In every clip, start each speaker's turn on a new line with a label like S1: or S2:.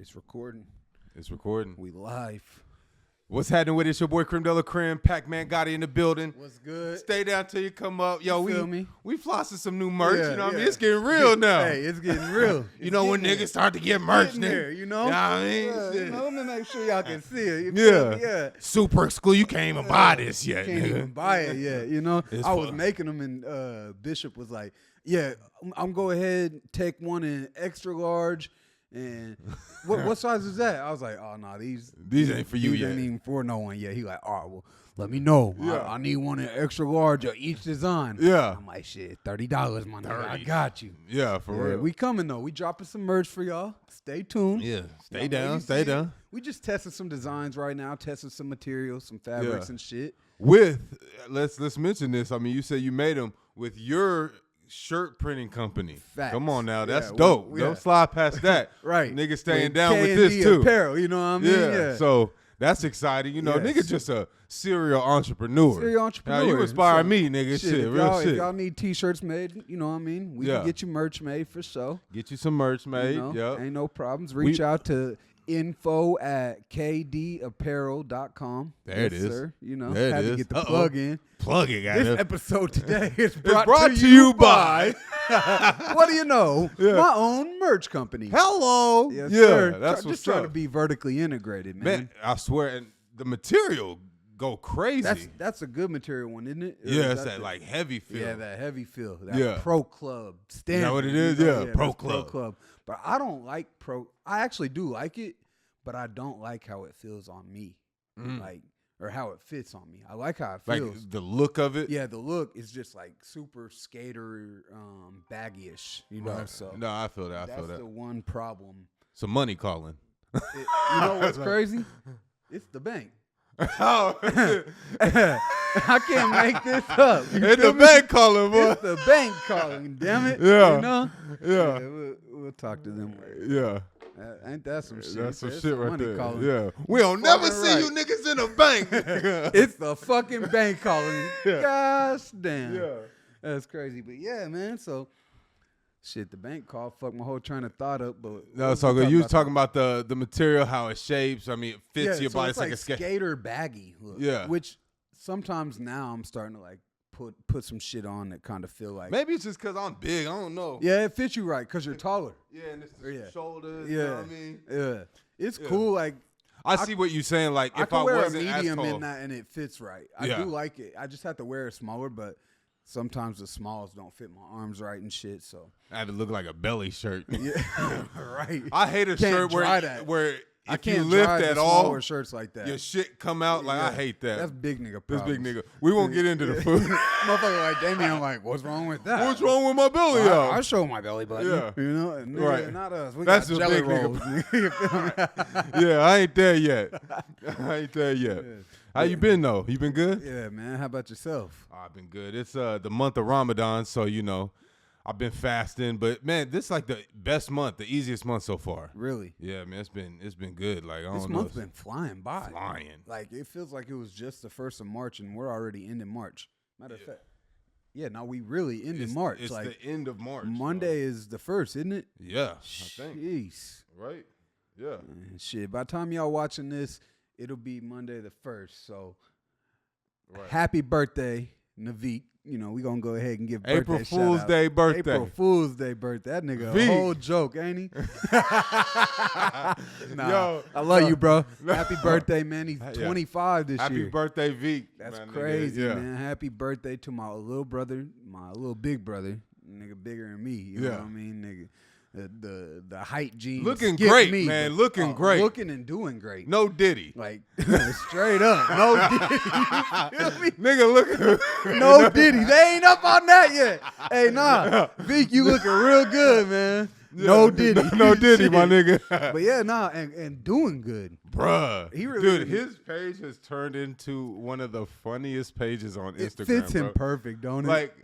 S1: It's recording.
S2: It's recording.
S1: We live.
S2: What's happening with it? It's your boy Crim, Dela, Crim, Pacman, Gotti in the building.
S1: What's good?
S2: Stay down till you come up. Yo,
S1: we
S2: flossing some new merch.
S1: Yeah,
S2: you know what I mean?
S1: yeah.
S2: It's getting real now.
S1: Hey, it's getting real.
S2: You know when niggas start to get merch,
S1: there,
S2: nigga.
S1: you know?
S2: You know what I mean?
S1: Yeah,
S2: Shit.
S1: let me make sure y'all can see it. You feel
S2: Yeah.
S1: me? Yeah.
S2: Super exclusive. You can't even buy this yet,
S1: Can't
S2: nigga.
S1: even buy it yet, you know?
S2: It's
S1: I was
S2: fun.
S1: making them and Bishop was like, yeah, I'm go ahead and take one in extra large. And what size is that? I was like, oh, no, these
S2: ain't for you
S1: these
S2: yet.
S1: ain't even for no one yet. He like, all right, well, let me know.
S2: Yeah.
S1: I need one in extra large of each design.
S2: Yeah.
S1: I'm like, shit, $30, my nigga. I got you.
S2: Yeah, for real.
S1: We coming, though. We dropping some merch for y'all. Stay tuned.
S2: Yeah, stay
S1: Y'all
S2: down,
S1: maybe
S2: stay
S1: see it.
S2: down.
S1: We just testing some designs right now, testing some materials, some fabrics
S2: Yeah.
S1: and shit.
S2: Let's mention this. I mean, you said you made them with your shirt printing company.
S1: Facts.
S2: Come on now, that's
S1: Yeah,
S2: dope.
S1: yeah.
S2: Don't slide past that.
S1: Right.
S2: Niggas staying
S1: With
S2: down with
S1: K&D
S2: this too.
S1: Apparel, you know what I mean?
S2: Yeah. So that's exciting. You know,
S1: Yes.
S2: nigga just a serial entrepreneur.
S1: Serial
S2: Now,
S1: entrepreneur.
S2: you inspire
S1: So,
S2: me, nigga. Shit,
S1: if
S2: real
S1: y'all,
S2: shit.
S1: If y'all need T-shirts made, you know what I mean? We
S2: Yeah.
S1: can get you merch made for sure.
S2: Get you some merch made.
S1: You know,
S2: Yep.
S1: ain't no problems. Reach out to info@kdapparel.com.
S2: There it
S1: Yes,
S2: is.
S1: Sir. You know,
S2: There it
S1: had to
S2: is.
S1: get the
S2: Uh-oh.
S1: plug in.
S2: Plug it,
S1: This
S2: guys.
S1: episode today is
S2: It's
S1: brought, to you by.
S2: by.
S1: What do you know?
S2: Yeah.
S1: My own merch company.
S2: Hello.
S1: Yes,
S2: yeah,
S1: sir.
S2: that's
S1: Just
S2: what's
S1: trying
S2: up.
S1: to be vertically integrated,
S2: Man, I swear, and the material go crazy.
S1: That's a good material one, isn't it? Or
S2: Yeah,
S1: is
S2: it's that
S1: the-
S2: like heavy feel.
S1: Yeah, that heavy feel. That
S2: Yeah.
S1: pro club standard.
S2: what it is?
S1: you know?
S2: Yeah, pro
S1: that's
S2: club.
S1: But I don't like pro. I actually do like it, but I don't like how it feels on me. Like, or how it fits on me. I like how it
S2: Like
S1: feels.
S2: the look of it.
S1: Yeah, the look is just like super skater baggy-ish, you know.
S2: Right.
S1: So
S2: No, I feel that. I feel
S1: that's
S2: that.
S1: the one problem.
S2: Some money calling.
S1: You know what's crazy? It's the bank.
S2: Oh,
S1: I can't make this up. You
S2: it's
S1: feel
S2: the
S1: me?
S2: bank calling, boy.
S1: It's the bank calling, damn it.
S2: Yeah.
S1: You know?
S2: Yeah.
S1: We'll talk to them later.
S2: Yeah.
S1: Ain't that some shit?
S2: That's some
S1: It's
S2: shit
S1: the
S2: right
S1: money
S2: there.
S1: calling.
S2: Yeah. We don't never
S1: Fucking
S2: see
S1: right.
S2: you niggas in a bank.
S1: It's the fucking bank calling.
S2: Yeah.
S1: Gosh damn.
S2: Yeah.
S1: That's crazy. But yeah, man. So, shit, the bank called. Fuck my whole train of thought up. But
S2: No, it's all good. You was talking about the material, how it shapes. I mean, it fits your body.
S1: It's
S2: It's like a skate.
S1: skater baggy look.
S2: Yeah.
S1: Which sometimes now I'm starting to like put some shit on that kind of feel like.
S2: Maybe it's just because I'm big. I don't know.
S1: Yeah, it fits you right because you're taller.
S2: Yeah, and it's the
S1: Yeah.
S2: shoulders.
S1: Yeah.
S2: You know what I mean?
S1: Yeah. It's
S2: Yeah.
S1: cool. Like,
S2: I see what you're saying. Like,
S1: I
S2: if
S1: can
S2: I
S1: wear a
S2: wasn't
S1: medium
S2: as tall.
S1: in that and it fits right. I
S2: Yeah.
S1: do like it. I just have to wear it smaller, but sometimes the smalls don't fit my arms right and shit. So
S2: I had to look like a belly shirt.
S1: yeah, right.
S2: I hate a
S1: Can't
S2: shirt
S1: dry that.
S2: where
S1: I
S2: if you
S1: can't
S2: lift
S1: dry the
S2: at all,
S1: smaller shirts like that.
S2: your shit come out. Like, I
S1: Yeah.
S2: hate that.
S1: That's big nigga
S2: This
S1: problems.
S2: big nigga. We won't get into the food.
S1: Motherfucker like Damien, like, what's wrong with that?
S2: What's wrong with my belly,
S1: Well,
S2: yo?
S1: I show my belly button.
S2: Yeah.
S1: You know, and nigga,
S2: Right.
S1: not us. We
S2: That's
S1: got
S2: a
S1: jelly
S2: big nigga
S1: rolls. nigga. You feel me?
S2: Yeah, I ain't there yet. I ain't there yet.
S1: Yeah.
S2: How you been though? You been good?
S1: Yeah, man. How about yourself?
S2: Oh, I've been good. It's the month of Ramadan, so you know, I've been fasting. But man, this is like the best month, the easiest month so far.
S1: Really?
S2: Yeah, man, it's been good. Like I don't
S1: This
S2: know,
S1: month's been flying by.
S2: flying.
S1: Like, it feels like it was just the 1st of March and we're already ending March. Matter of fact. Yeah, now we really ended March.
S2: It's
S1: like,
S2: the end of March.
S1: Monday is the 1st, isn't it?
S2: Yeah, I think.
S1: Jeez.
S2: Right? Yeah.
S1: Shit, by the time y'all watching this, it'll be Monday the 1st. So,
S2: Right.
S1: happy birthday, Naveek. You know, we going to go ahead and give
S2: April
S1: birthday
S2: Fool's
S1: shout-outs.
S2: Day birthday.
S1: April Fool's Day birthday. That nigga
S2: Veek.
S1: a whole joke, ain't he? Nah,
S2: Yo,
S1: I love
S2: no.
S1: you, bro. Happy birthday, man. He's
S2: Yeah.
S1: 25 this
S2: Happy
S1: year.
S2: birthday, Veek.
S1: That's
S2: my nigga.
S1: crazy,
S2: Yeah.
S1: man. Happy birthday to my little brother, my little big brother. Nigga bigger than me. You know
S2: Yeah.
S1: what I mean? Nigga. The height genes.
S2: Looking
S1: skipped
S2: great,
S1: me,
S2: man.
S1: but-
S2: Looking great.
S1: Looking and doing great.
S2: No Diddy.
S1: Like, straight up. No Diddy. You feel me?
S2: Nigga, look.
S1: No Diddy. They ain't up on that yet. Hey, nah. Vic, you looking real good, man. No Diddy.
S2: No Diddy, my nigga.
S1: But yeah, nah, and doing good.
S2: Bruh.
S1: He really-
S2: Dude, his page has turned into one of the funniest pages on
S1: It
S2: Instagram.
S1: fits him
S2: bro.
S1: perfect, don't it?
S2: Like,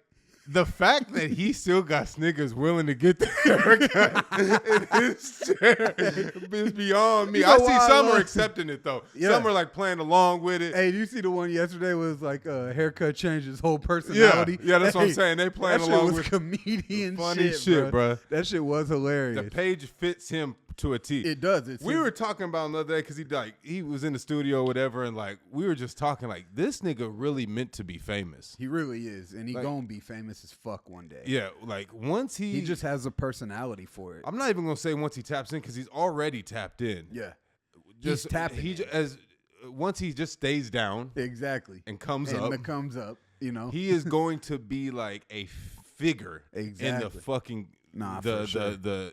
S2: the fact that he still got niggas willing to get the haircut in his chair is beyond me.
S1: You know
S2: I see
S1: why I
S2: some are
S1: love-
S2: accepting it, though.
S1: Yeah.
S2: Some are, like, playing along with it.
S1: Hey, do you see the one yesterday was like haircut changed his whole
S2: Yeah,
S1: personality?
S2: yeah, that's what I'm saying. They playing
S1: That shit
S2: along
S1: was
S2: with
S1: comedian
S2: funny
S1: shit,
S2: shit,
S1: bro.
S2: bruh.
S1: That shit was hilarious.
S2: The page fits him to a T.
S1: It does.
S2: We were talking about him the other day because he was in the studio or whatever, and like we were just talking like this nigga really meant to be famous.
S1: He really is, and he gonna be famous as fuck one day.
S2: Yeah, like once
S1: he just has a personality for it.
S2: I'm not even gonna say once he taps in because he's already tapped in.
S1: Yeah,
S2: just
S1: he's tapping.
S2: Once he just stays down
S1: exactly
S2: and comes up,
S1: you know,
S2: he is going to be like a figure in the fucking the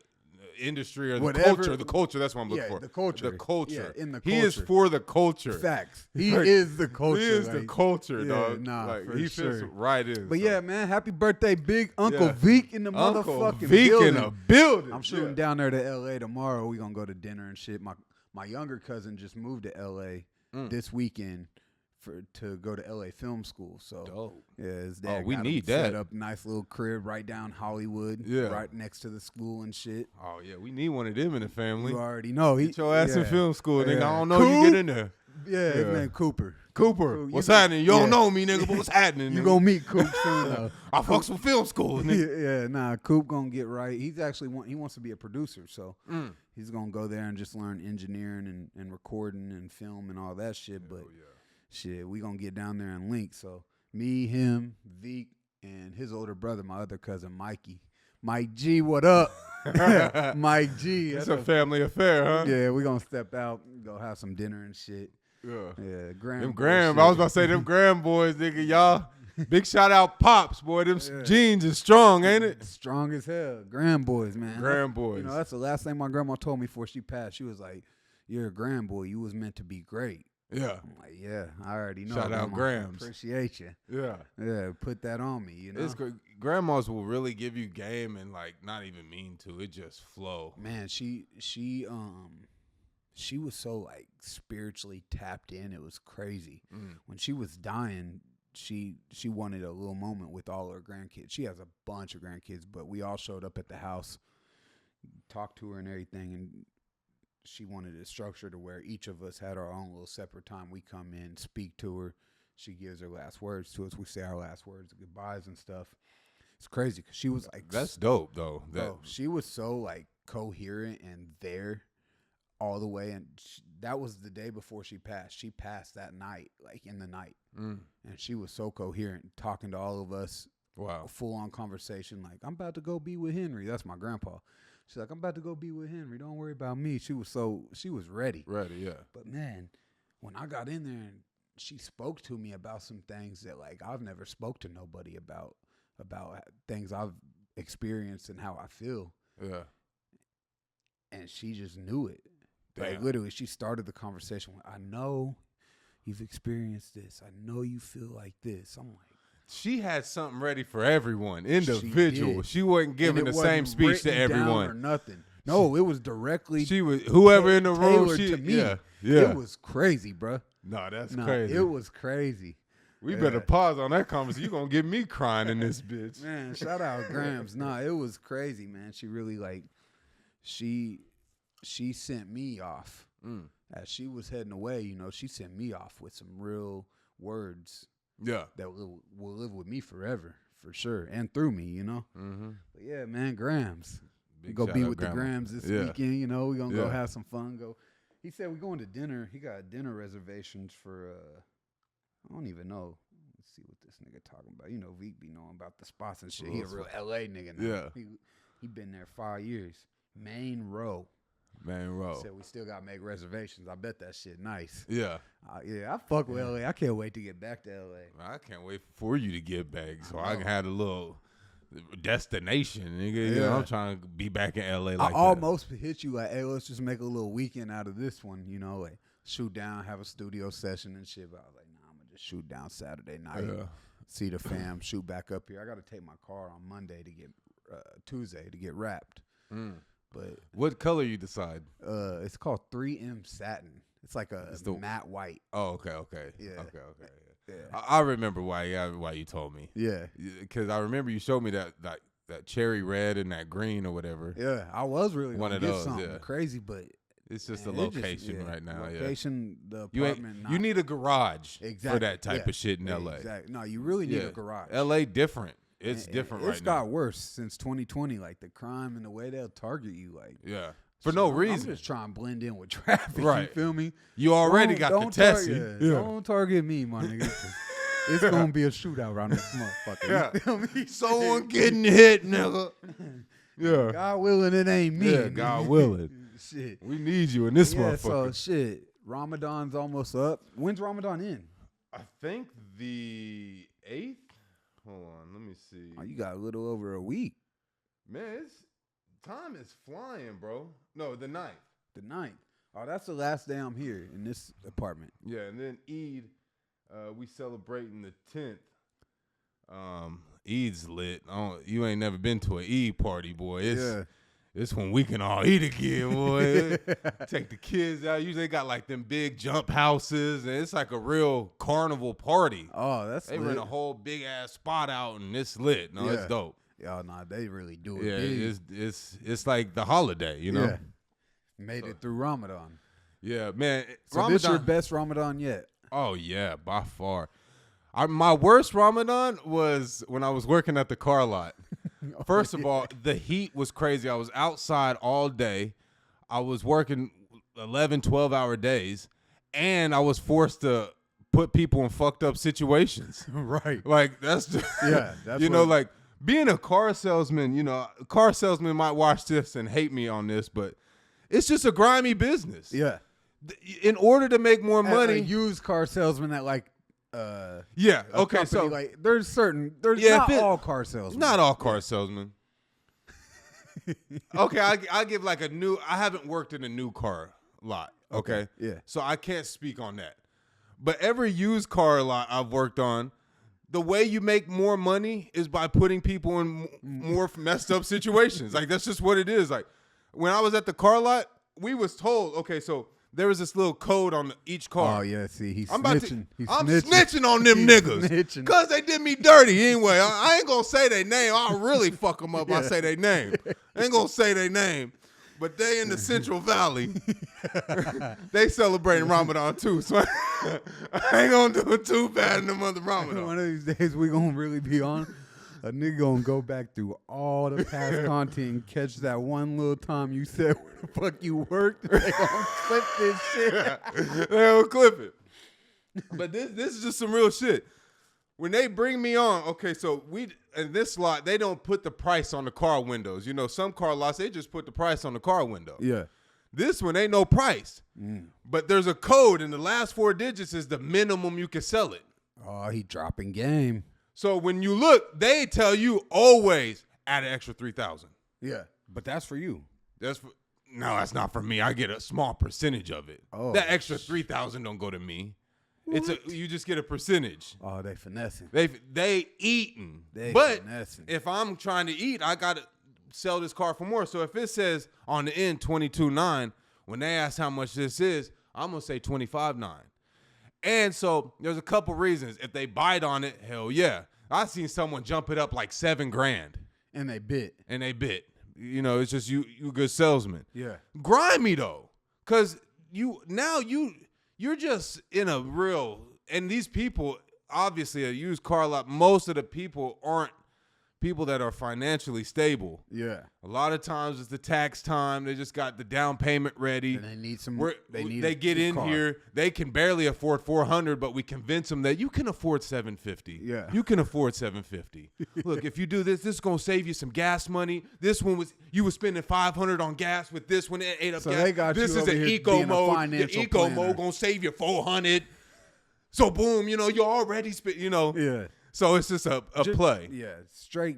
S2: industry or the culture. That's what I'm looking for.
S1: The culture.
S2: Yeah,
S1: in the culture.
S2: He is for the culture.
S1: Facts. He is the culture.
S2: He is the culture, dog.
S1: Nah,
S2: like,
S1: for
S2: he
S1: sure.
S2: fits right in.
S1: But yeah, man, happy birthday, Big Uncle Veek in the motherfucking
S2: Veek
S1: building.
S2: in a building.
S1: I'm shooting down there to L.A. tomorrow. We gonna go to dinner and shit. My younger cousin just moved to L.A. this weekend to go to LA Film School. So
S2: dope.
S1: Yeah, his dad
S2: we
S1: got
S2: need
S1: him
S2: that.
S1: set up nice little crib right down Hollywood, right next to the school and shit.
S2: Oh yeah, we need one of them in the family.
S1: You already know.
S2: Get your ass in film school, nigga. I don't know
S1: Coop?
S2: you get in there.
S1: Yeah, his name Cooper.
S2: What's happening? You don't know me, nigga, but what's happening?
S1: You gonna meet Coop soon though.
S2: I fucks with film school, nigga.
S1: Coop gonna get right. He's actually he wants to be a producer, so he's gonna go there and just learn engineering and recording and film and all that shit. But shit, we gonna get down there and link. So me, him, Veek, and his older brother, my other cousin, Mikey. Mike G, what up? Mike G.
S2: It's a family affair, huh?
S1: Yeah, we gonna step out, go have some dinner and shit.
S2: Yeah,
S1: Graham.
S2: I was about to say them Graham boys, nigga, y'all. Big shout out, Pops, boy. Them jeans is strong, ain't it?
S1: Strong as hell. Graham boys, man.
S2: Graham boys.
S1: You know, that's the last thing my grandma told me before she passed. She was like, "You're a Graham boy. You was meant to be great."
S2: Yeah.
S1: I'm like, yeah, I already know.
S2: Shout out Grahams.
S1: Appreciate you.
S2: Yeah,
S1: put that on me. You know,
S2: it's grandmas will really give you game and like not even mean to. It just flow.
S1: Man, she was so like spiritually tapped in. It was crazy. When she was dying, she wanted a little moment with all her grandkids. She has a bunch of grandkids, but we all showed up at the house, talked to her and everything, and she wanted a structure to where each of us had our own little separate time. We come in, speak to her. She gives her last words to us. We say our last words, goodbyes and stuff. It's crazy because she was like,
S2: that's dope though.
S1: She was so like coherent and there all the way. And that was the day before she passed. She passed that night, like in the night. And she was so coherent, talking to all of us.
S2: Wow.
S1: Full on conversation. Like, I'm about to go be with Henry. That's my grandpa. She's like, I'm about to go be with Henry. Don't worry about me. She was ready.
S2: Ready, yeah.
S1: But man, when I got in there and she spoke to me about some things that like I've never spoke to nobody about things I've experienced and how I feel.
S2: Yeah.
S1: And she just knew it.
S2: Damn.
S1: Like literally, she started the conversation with, I know you've experienced this. I know you feel like this. I'm like,
S2: she had something ready for everyone, individual. She wasn't giving the same speech to everyone
S1: or nothing. No, it was directly.
S2: She was whoever in the room.
S1: To me.
S2: Yeah.
S1: It was crazy, bro.
S2: No, that's crazy.
S1: It was crazy.
S2: We better pause on that conversation. You gonna get me crying in this bitch,
S1: man. Shout out Grams. Nah, it was crazy, man. She really like, she sent me off as she was heading away. You know, she sent me off with some real words.
S2: Yeah,
S1: that will live with me forever, for sure, and through me, you know. But yeah, man, Grams. We go be with the Grams this weekend. You know, we gonna go have some fun. He said we're going to dinner. He got dinner reservations for. I don't even know. Let's see what this nigga talking about. You know, Veek be knowing about the spots and shit. He a real LA nigga now.
S2: Yeah,
S1: he been there 5 years. Main row. Said we still got to make reservations. I bet that shit nice.
S2: Yeah.
S1: I fuck with LA. I can't wait to get back to LA.
S2: I can't wait for you to get back so I can have a little destination, nigga. You know, I'm trying to be back in LA like that.
S1: I almost hit you like, hey, let's just make a little weekend out of this one, you know, like shoot down, have a studio session and shit. But I was like, nah, I'm going to just shoot down Saturday night, see the fam, shoot back up here. I got to take my car on Monday to get, Tuesday to get wrapped. But
S2: what color you decide?
S1: It's called 3M satin. It's like a matte white.
S2: Oh, okay.
S1: Yeah.
S2: Okay.
S1: Yeah.
S2: I remember why you told me.
S1: Yeah.
S2: Because I remember you showed me that cherry red and that green or whatever.
S1: Yeah, I was really
S2: one of
S1: get
S2: those.
S1: Something crazy, but
S2: it's just the location right now.
S1: Location, the apartment.
S2: You need a garage for that type of shit in LA.
S1: Exactly. No, you really need a garage.
S2: LA different. It's different right now.
S1: It's got worse since 2020. Like the crime and the way they'll target you. Like
S2: for no reason.
S1: I'm just trying to blend in with traffic.
S2: Right.
S1: You feel me?
S2: You already got the Tessie.
S1: Don't target me, my nigga. It's gonna be a shootout around this motherfucker.
S2: Yeah.
S1: You feel me?
S2: Someone getting hit, nigga. Yeah.
S1: God willing, it ain't me.
S2: Yeah, God willing.
S1: Shit.
S2: We need you in this motherfucker.
S1: So shit. Ramadan's almost up. When's Ramadan in?
S2: I think the 8th. Hold on, let me see.
S1: Oh, you got a little over a week.
S2: Man, time is flying, bro. No, the 9th.
S1: The 9th. Oh, that's the last day I'm here in this apartment.
S2: Yeah, and then Eid, we celebrating the 10th. Eid's lit. You ain't never been to an Eid party, boy. It's when we can all eat again, boy. Take the kids out. Usually they got like them big jump houses, and it's like a real carnival party.
S1: Oh, that's
S2: they
S1: lit.
S2: rent a whole big ass spot out, and it's lit. No, it's dope.
S1: Y'all, they really do it.
S2: Yeah, it's like the holiday, you know.
S1: Yeah. Made it through Ramadan.
S2: Yeah, man.
S1: So Ramadan, this your best Ramadan yet?
S2: Oh yeah, by far. My worst Ramadan was when I was working at the car lot. First of all, the heat was crazy. I was outside all day. I was working 11, 12-hour days, and I was forced to put people in fucked up situations.
S1: Right.
S2: Like, that's just,
S1: that's
S2: you know, like being a car salesman, you know, a car salesman might watch this and hate me on this, but it's just a grimy business.
S1: Yeah.
S2: In order to make more money.
S1: A used car salesman that like,
S2: okay,
S1: company,
S2: so
S1: like there's not all car salesmen.
S2: Not all car salesmen. Okay, I give like I haven't worked in a new car lot. Okay.
S1: Yeah.
S2: So I can't speak on that. But every used car lot I've worked on, the way you make more money is by putting people in more messed up situations. Like, that's just what it is. Like, when I was at the car lot, we was told, okay, so there was this little code on each car.
S1: Oh, yeah, see, he's
S2: I'm
S1: snitching.
S2: I'm snitching on them niggas. Because they did me dirty anyway. I ain't going to say their name. I'll really fuck them up. I say their name. I ain't going to say their name. But they in the Central Valley. They celebrating Ramadan too. So I ain't going to do it too bad in the month of Ramadan.
S1: One of these days we going to really be on. A nigga gonna go back through all the past content and catch that one little time you said where the fuck you worked. They gonna clip this shit.
S2: They gonna clip it. But this is just some real shit. When they bring me on, okay, so in this lot, they don't put the price on the car windows. You know, some car lots, they just put the price on the car window.
S1: Yeah.
S2: This one ain't no price. But there's a code, and the last 4 digits is the minimum you can sell it.
S1: Oh, he dropping game.
S2: So when you look, they tell you always add an extra 3,000.
S1: Yeah, but that's for you.
S2: No, that's not for me. I get a small percentage of it. Oh, that extra 3,000 don't go to me. What? You just get a percentage.
S1: Oh, they finessing.
S2: They eating. But if I'm trying to eat, I gotta sell this car for more. So if it says on the end 22.9, when they ask how much this is, I'm gonna say 25.9. And so there's a couple reasons. If they bite on it, hell yeah. I seen someone jump it up like $7,000.
S1: And they bit.
S2: You know, it's just you good salesman.
S1: Yeah.
S2: Grimy though. Cause you're just in a real, and these people, obviously a used car lot, most of the people aren't people that are financially stable.
S1: Yeah.
S2: A lot of times it's the tax time. They just got the down payment ready.
S1: And they need some.
S2: They get in here. They can barely afford $400, but we convince them that you can afford $750.
S1: Yeah.
S2: You can afford $750. Look, if you do this is gonna save you some gas money. This one you were spending $500 on gas with this one. It ate up gas.
S1: They got
S2: this
S1: you
S2: is
S1: over
S2: an
S1: here
S2: eco
S1: being
S2: mode.
S1: A
S2: The eco mode gonna save you $400. So boom, you know you're already spent. You know.
S1: Yeah.
S2: So it's just a play.
S1: Yeah, straight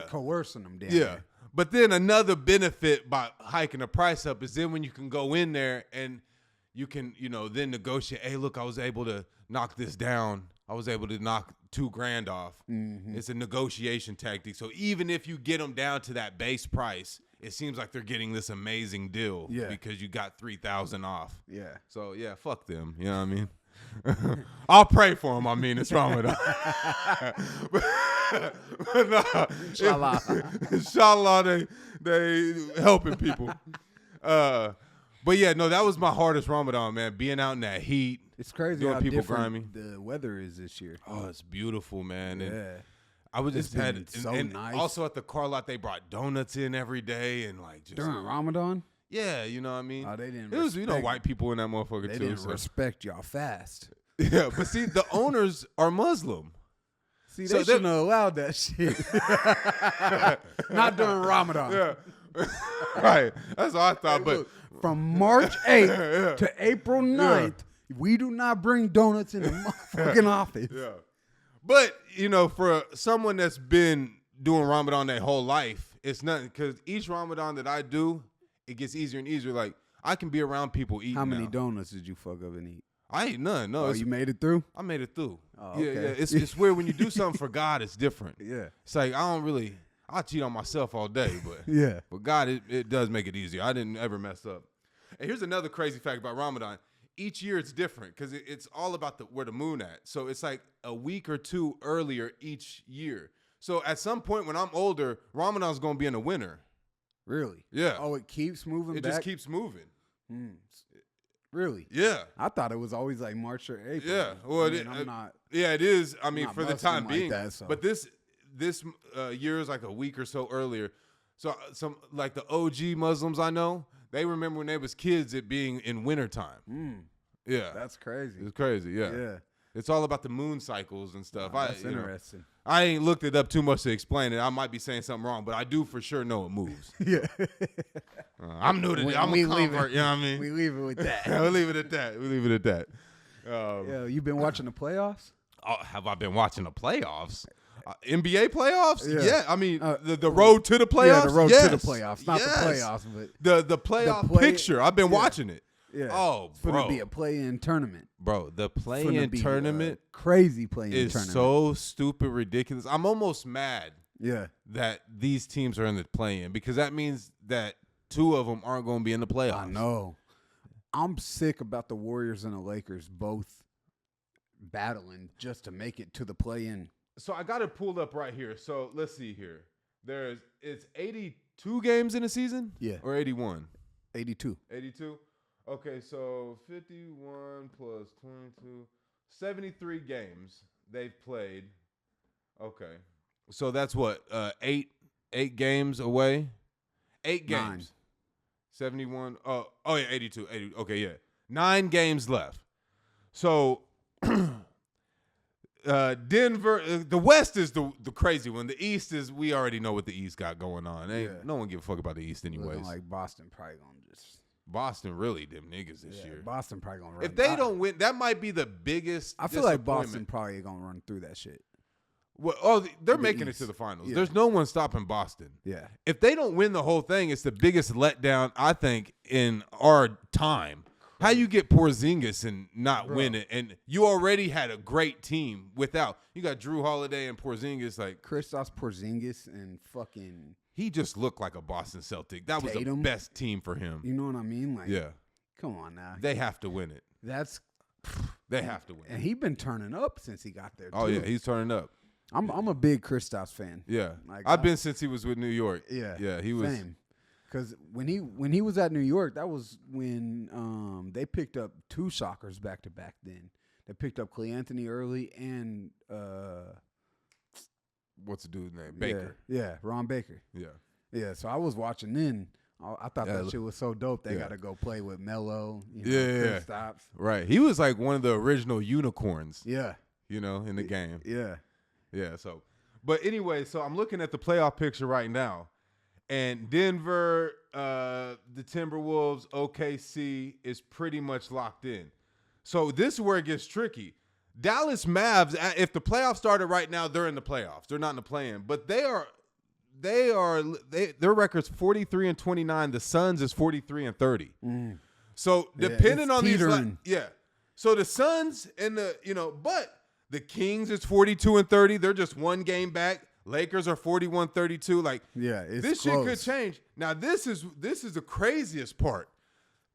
S1: coercing them down.
S2: Yeah.
S1: There.
S2: But then another benefit by hiking the price up is then when you can go in there and you can, you know, then negotiate, hey, look, I was able to knock this down. I was able to knock $2,000 off. Mm-hmm. It's a negotiation tactic. So even if you get them down to that base price, it seems like they're getting this amazing deal because you got $3,000 off.
S1: Yeah.
S2: So, yeah, fuck them. You know what I mean? I'll pray for them. I mean, it's Ramadan. But nah, inshallah, they helping people. But yeah, no, that was my hardest Ramadan, man. Being out in that heat.
S1: It's crazy
S2: doing
S1: how
S2: people
S1: different the weather is this year.
S2: Oh, it's beautiful, man.
S1: Yeah.
S2: And I was just
S1: so nice.
S2: Also at the car lot, they brought donuts in every day and like just
S1: during Ramadan.
S2: Yeah, you know what I mean?
S1: Oh, they didn't.
S2: It was, white people in that motherfucker
S1: they
S2: too.
S1: didn't respect y'all fast.
S2: Yeah, but see, the owners are Muslim.
S1: See,
S2: So
S1: they shouldn't have allowed that shit. Not during Ramadan.
S2: Yeah. Right. That's what I thought.
S1: Hey,
S2: but
S1: look, from March 8th to April 9th, we do not bring donuts in the motherfucking office.
S2: Yeah. But, for someone that's been doing Ramadan their whole life, it's nothing. Because each Ramadan that I do, it gets easier and easier. Like, I can be around people eating. How
S1: many donuts did you fuck up and eat?
S2: I ate none. No.
S1: Oh, you made it through?
S2: I made it through.
S1: Oh, okay.
S2: Yeah. It's weird when you do something for God, it's different.
S1: Yeah.
S2: It's like, I cheat on myself all day, but
S1: yeah.
S2: But God, it does make it easier. I didn't ever mess up. And here's another crazy fact about Ramadan. Each year it's different because it's all about where the moon at. So it's like a week or two earlier each year. So at some point when I'm older, Ramadan's going to be in the winter.
S1: Really?
S2: Yeah.
S1: Oh, it keeps moving back?
S2: It just keeps moving.
S1: Really?
S2: Yeah.
S1: I thought it was always like March or April.
S2: Yeah. Well,
S1: I'm not.
S2: Yeah, it is. I mean, for the time being.
S1: Like that, so.
S2: But this year is like a week or so earlier. So some like the OG Muslims I know, they remember when they was kids it being in wintertime. Yeah.
S1: That's crazy.
S2: It's crazy, yeah.
S1: Yeah.
S2: It's all about the moon cycles and stuff.
S1: That's interesting.
S2: I ain't looked it up too much to explain it. I might be saying something wrong, but I do for sure know it moves.
S1: Yeah.
S2: I'm new to it. I'm a convert, you know what I mean?
S1: We leave it with that.
S2: We'll leave it at that.
S1: Yeah, you been watching the playoffs?
S2: Have I been watching the playoffs? NBA playoffs?
S1: Yeah.
S2: I mean, the road to the playoffs?
S1: Yeah, the road to the playoffs. Not the playoffs, but
S2: the playoff picture. I've been watching it.
S1: Yeah.
S2: Oh,
S1: it's
S2: bro.
S1: going to be a play-in tournament.
S2: Bro, the play-in tournament
S1: crazy play-in
S2: is
S1: tournament.
S2: so stupid, ridiculous. I'm almost mad that these teams are in the play-in because that means that two of them aren't going to be in the playoffs.
S1: I know. I'm sick about the Warriors and the Lakers both battling just to make it to the play-in.
S2: So I got it pulled up right here. So let's see here. It's 82 games in a season?
S1: Yeah.
S2: Or 81?
S1: 82.
S2: 82? Okay, so 51 plus 22, 73 games they've played. Okay. So that's what, eight games away? 8 games.
S1: 9.
S2: 71. Oh yeah, 82. 80, okay, yeah. 9 games left. So Denver, the West is the crazy one. The East is, we already know what the East got going on. No one give a fuck about the East anyways.
S1: Looking like Boston probably going to just.
S2: Boston really them niggas this year.
S1: Boston probably going to run.
S2: If they don't win, that might be the biggest
S1: I feel like Boston probably going to run through that shit.
S2: Well, they're making it to the finals. Yeah. There's no one stopping Boston.
S1: Yeah.
S2: If they don't win the whole thing, it's the biggest letdown, I think, in our time. How you get Porzingis and not win it? And you already had a great team without. You got Drew Holiday and Porzingis. Like
S1: Kristaps Porzingis and fucking.
S2: He just looked like a Boston Celtic. That was the best team for him.
S1: You know what I mean? Like,
S2: yeah.
S1: Come on now.
S2: They have to win it. They have to win.
S1: And he's been turning up since he got there, too.
S2: Oh, yeah. He's turning up.
S1: I'm a big Kristaps fan.
S2: Yeah. Like, I've been since he was with New York.
S1: Yeah.
S2: Yeah, he was.
S1: Same. Because when he was at New York, that was when they picked up 2 shockers back-to-back then. They picked up Clay Anthony early and
S2: what's the dude's name? Baker.
S1: Yeah, Ron Baker.
S2: Yeah.
S1: Yeah, so I was watching then. I thought that shit was so dope. They got to go play with Melo. Kristaps.
S2: Right. He was like one of the original unicorns.
S1: Yeah.
S2: In the game.
S1: Yeah.
S2: Yeah, so. But anyway, so I'm looking at the playoff picture right now. And Denver, the Timberwolves, OKC is pretty much locked in. So this is where it gets tricky. Dallas Mavs, if the playoffs started right now, they're in the playoffs. They're not in the play-in. But their record's 43-29. The Suns is 43-30. So depending on
S1: teetering.
S2: these, So the Suns and but the Kings is 42-30. They're just 1 game back. Lakers are 41-32. Like, this shit could change. Now, this is the craziest part.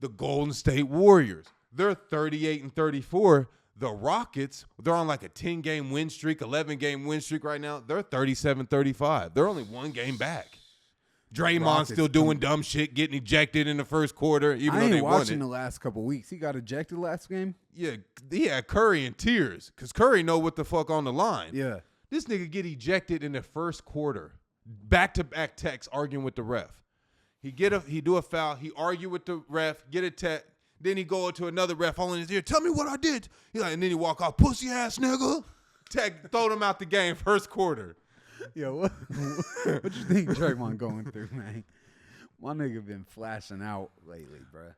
S2: The Golden State Warriors, they're 38-34. The Rockets, they're on like a 10-game win streak, 11-game win streak right now. They're 37-35. They're only 1 game back. Draymond's still doing dumb shit, getting ejected in the first quarter, even though they won it. I ain't watching
S1: the last couple weeks. He got ejected last game?
S2: Yeah, he had Curry in tears because Curry know what the fuck on the line.
S1: Yeah.
S2: This nigga get ejected in the first quarter. Back-to-back texts arguing with the ref. He do a foul. He argue with the ref, get a tech. Then he go to another ref all in his ear. Tell me what I did. He like, and then he walk off. Pussy ass nigga. Tech throw him out the game first quarter.
S1: Yo, what you think Draymond going through, man? My nigga been flashing out lately, bruh.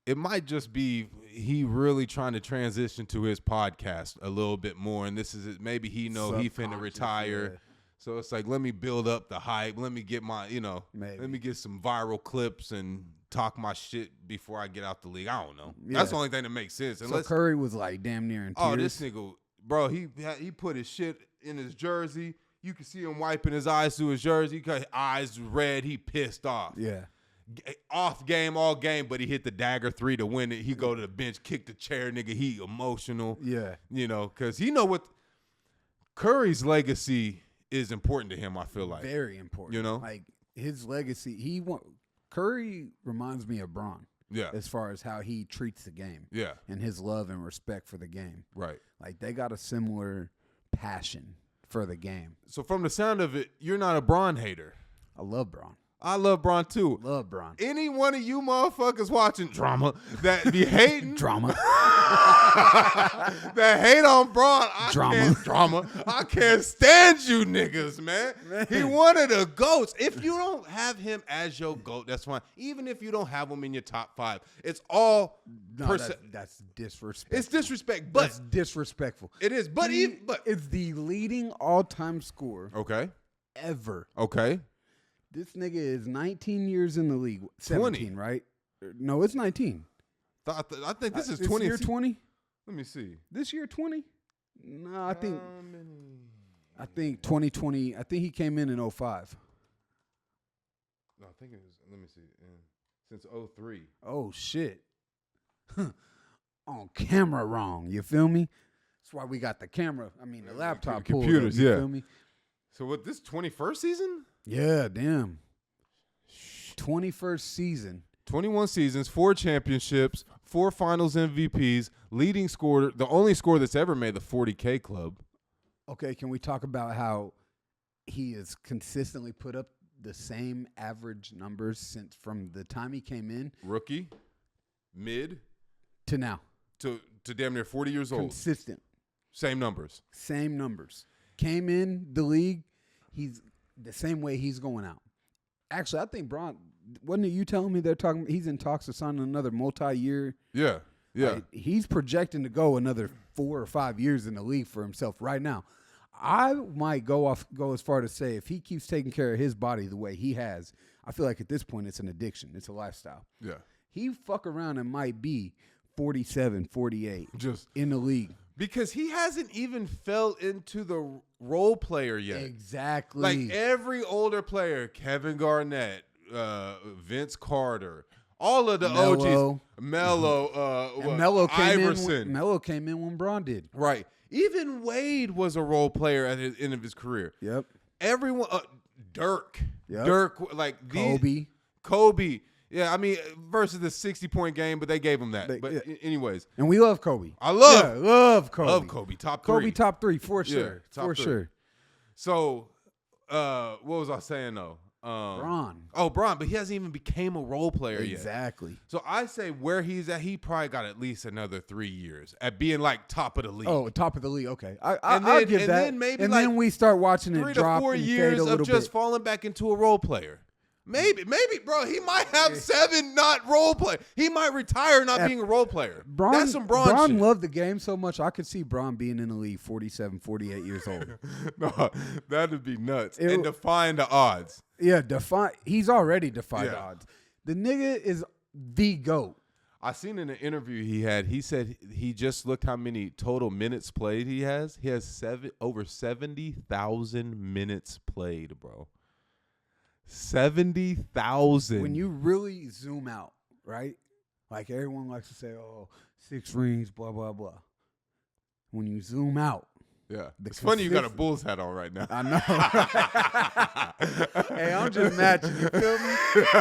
S2: It might just be he really trying to transition to his podcast a little bit more, and this is it. Maybe he know he finna retire. Yeah. So it's like, let me build up the hype. Let me get my, let me get some viral clips and talk my shit before I get out the league. I don't know. Yeah. That's the only thing that makes sense.
S1: So Curry was like damn near in tears.
S2: Oh, this nigga, bro, he put his shit in his jersey. You can see him wiping his eyes through his jersey. His eyes red. He pissed off.
S1: Yeah.
S2: Off game all game, but he hit the dagger 3 to win it. He go to the bench, kick the chair, nigga. He emotional.
S1: Yeah.
S2: Because he know what Curry's legacy is important to him, I feel like.
S1: Very important. Like his legacy, Curry reminds me of Bron.
S2: Yeah.
S1: As far as how he treats the game.
S2: Yeah.
S1: And his love and respect for the game.
S2: Right.
S1: Like they got a similar passion for the game.
S2: So from the sound of it, you're not a Bron hater.
S1: I love Bron.
S2: I love Bron too.
S1: Love Bron.
S2: Any one of you motherfuckers watching drama that be hating
S1: drama
S2: that hate on Bron,
S1: drama.
S2: I can't stand you niggas, man. He one of the GOATs. If you don't have him as your GOAT, that's fine. Even if you don't have him in your top 5, it's all
S1: that's disrespectful.
S2: It's disrespect, but
S1: that's disrespectful.
S2: It is, but
S1: it's the leading all-time scorer.
S2: Okay.
S1: Ever.
S2: Okay.
S1: This nigga is 19 years in the league. 17, 20. Right? No, it's 19.
S2: I think this is 20.
S1: This year 20?
S2: Let me see.
S1: This year 20? No, I think 2020. I think he came in 05.
S2: No, I think it was, let me see. Since 03.
S1: Oh, shit. On camera wrong. You feel me? That's why we got the laptop pulled
S2: computers,
S1: up, you feel me?
S2: So what, this 21st season?
S1: Yeah, damn. 21st season.
S2: 21 seasons, 4 championships, 4 finals MVPs, leading scorer, the only scorer that's ever made the 40K club.
S1: Okay, can we talk about how he has consistently put up the same average numbers since from the time he came in?
S2: Rookie, mid.
S1: To now.
S2: To damn near 40 years old.
S1: Consistent.
S2: Same numbers.
S1: Same numbers. Came in the league, he's the same way he's going out. Actually, I think Bron, wasn't it you telling me he's in talks to sign another multi-year?
S2: Yeah.
S1: He's projecting to go another 4 or 5 years in the league for himself right now. I might go as far to say if he keeps taking care of his body the way he has, I feel like at this point it's an addiction. It's a lifestyle.
S2: Yeah.
S1: He fuck around and might be 47, 48 just in the league.
S2: Because he hasn't even fell into the role player yet.
S1: Exactly.
S2: Like every older player, Kevin Garnett, Vince Carter, all of the OGs, Melo, Iverson.
S1: Melo came in when Bron did.
S2: Right. Even Wade was a role player at the end of his career.
S1: Yep.
S2: Everyone, Dirk.
S1: Yep.
S2: Dirk, like Kobe. Yeah, I mean, versus the 60-point game, but they gave him that. Anyways.
S1: And we love Kobe.
S2: Love
S1: Kobe.
S2: Love Kobe. Top 3.
S1: Kobe top 3, for sure.
S2: Yeah, for
S1: sure.
S2: So, what was I saying, though?
S1: Bron.
S2: Oh, Bron, but he hasn't even became a role player yet.
S1: Exactly.
S2: So I say where he's at, he probably got at least another 3 years at being like top of the league.
S1: Oh, top of the league. Okay, I'll give that.
S2: Then maybe
S1: and
S2: like
S1: then we start watching it
S2: 3
S1: drop
S2: to 4
S1: and
S2: years
S1: fade a little
S2: of just
S1: bit.
S2: falling back into a role player. Maybe, bro. He might have 7 not role play. He might retire not being a role player. That's some Bron shit.
S1: Bron loved the game so much, I could see Bron being in the league 47, 48 years old.
S2: No, that'd be nuts. And defying the odds.
S1: Yeah, he's already defied odds. The nigga is the GOAT.
S2: I seen in an interview he said he just looked how many total minutes played he has. He has over 70,000 minutes played, bro. 70,000.
S1: When you really zoom out, right? Like everyone likes to say, oh, 6 rings, blah, blah, blah. When you zoom out.
S2: Yeah. It's funny you got a Bulls hat on right now.
S1: I know. Hey, I'm just matching. You feel me?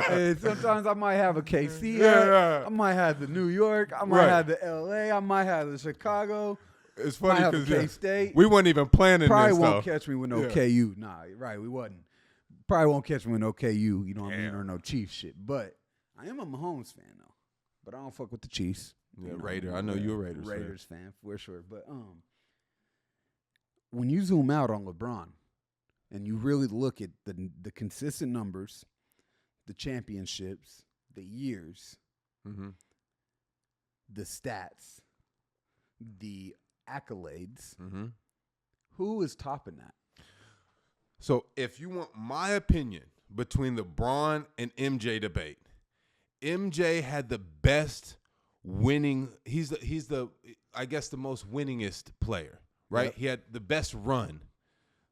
S1: Hey, sometimes I might have a KC hat. Yeah. I might have the New York. I might have the LA. I might have the Chicago.
S2: It's funny because
S1: K-State.
S2: we weren't even planning
S1: Probably
S2: this,
S1: won't
S2: though.
S1: catch me with no KU. Nah, right, we wasn't. Probably won't catch me with no KU, you know what I mean,
S2: Damn.
S1: or no Chiefs shit. But I am a Mahomes fan though. But I don't fuck with the Chiefs.
S2: Yeah,
S1: You know,
S2: Raider. I know you're a Raiders fan.
S1: Raiders fan for sure. But when you zoom out on LeBron and you really look at the consistent numbers, the championships, the years,
S2: Mm-hmm.
S1: the stats, the accolades,
S2: Mm-hmm.
S1: who is topping that?
S2: So if you want my opinion between the Bron and MJ debate, MJ had the best winning. He's the I guess the most winningest player, right?
S1: Yep.
S2: He had the best run.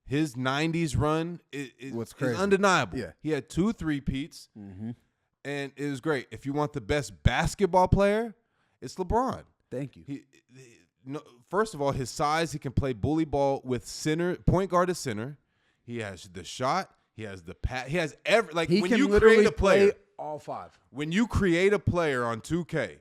S2: His 90s run is undeniable.
S1: Yeah.
S2: He had 2 3-peats,
S1: Mm-hmm.
S2: and it was great. If you want the best basketball player, it's LeBron.
S1: Thank you.
S2: No, first of all, his size, he can play bully ball with center, point guard to center. He has the shot. He has the pat. He has every
S1: He
S2: when
S1: can
S2: you
S1: literally
S2: create a player,
S1: play all 5.
S2: when you create a player on 2K,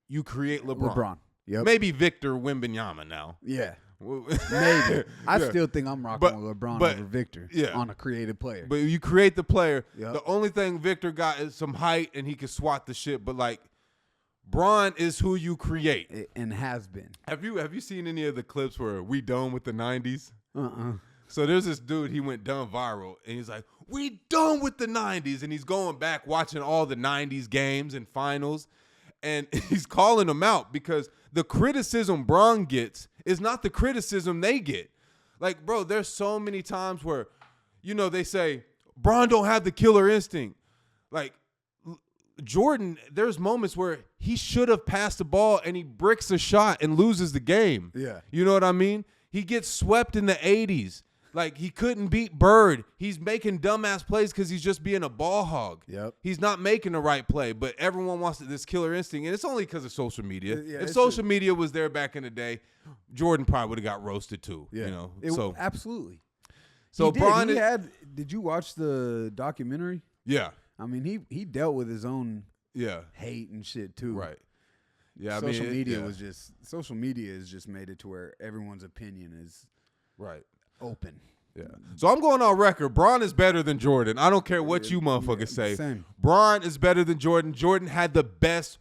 S2: you create LeBron.
S1: Yep.
S2: Maybe Victor Wembanyama now.
S1: Yeah.
S2: Maybe.
S1: Maybe. I
S2: Yeah.
S1: still think I'm rocking
S2: But-
S1: with LeBron
S2: but-
S1: over Victor
S2: yeah.
S1: on a creative player.
S2: But you create the player.
S1: Yep.
S2: The only thing Victor got is some height and he can swat the shit. But like, Bron is who you create.
S1: And has been.
S2: Have you seen any of the clips where we done with the 90s?
S1: Uh-uh.
S2: So there's this dude, he went dumb viral, and he's like, we done with the 90s. And he's going back watching all the 90s games and finals. And he's calling them out because the criticism Bron gets is not the criticism they get. Like, bro, there's so many times where, you know, they say, Bron don't have the killer instinct. Like, Jordan, there's moments where he should have passed the ball and he bricks a shot and loses the game.
S1: Yeah.
S2: You know what I mean? He gets swept in the 80s. Like, he couldn't beat Bird. He's making dumbass plays because he's just being a ball hog.
S1: Yep.
S2: He's not making the right play, but everyone wants this killer instinct, and it's only because of social media.
S1: Yeah,
S2: if social media was there back in the day, Jordan probably would have got roasted too.
S1: Yeah.
S2: You know,
S1: So absolutely.
S2: so
S1: He did.
S2: Bron,
S1: He had. Did you watch the documentary?
S2: yeah,
S1: I mean, he dealt with his own
S2: yeah,
S1: hate and shit too.
S2: right, yeah.
S1: Social media
S2: yeah.
S1: was just social media has just made it to where everyone's opinion is
S2: right.
S1: open.
S2: Yeah. So I'm going on record. Bron is better than Jordan. I don't care what you motherfuckers say.
S1: Same.
S2: Bron is better than Jordan. Jordan had the best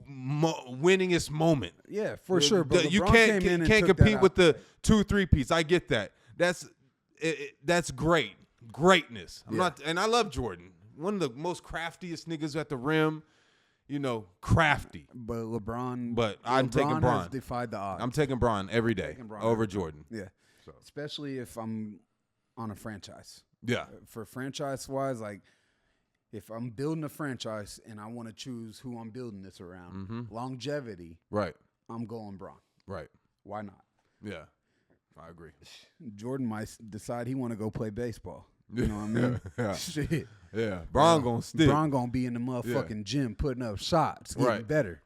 S2: winningest moment.
S1: Yeah, for sure. But
S2: You
S1: LeBron
S2: can't
S1: came in and
S2: can't
S1: took
S2: compete
S1: that
S2: with
S1: out.
S2: the 2 3-peats. I get that. That's great. Greatness. I'm
S1: Yeah.
S2: not, and I love Jordan. One of the most craftiest niggas at the rim. You know, crafty.
S1: But LeBron.
S2: But I'm taking Bron.
S1: has defied the odds.
S2: I'm taking Bron every day
S1: Taking Bron
S2: over
S1: every day.
S2: Jordan.
S1: Yeah, especially if I'm on a franchise.
S2: Yeah.
S1: For franchise wise, like if I'm building a franchise and I want to choose who I'm building this around, longevity,
S2: Right.
S1: I'm going Bron.
S2: Right.
S1: Why not?
S2: Yeah. I agree.
S1: Jordan might decide he want to go play baseball. You know what I mean?
S2: Yeah.
S1: Shit.
S2: Yeah. Bron gonna stick.
S1: Bron gonna be in the motherfucking gym putting up shots, getting
S2: Right.
S1: better.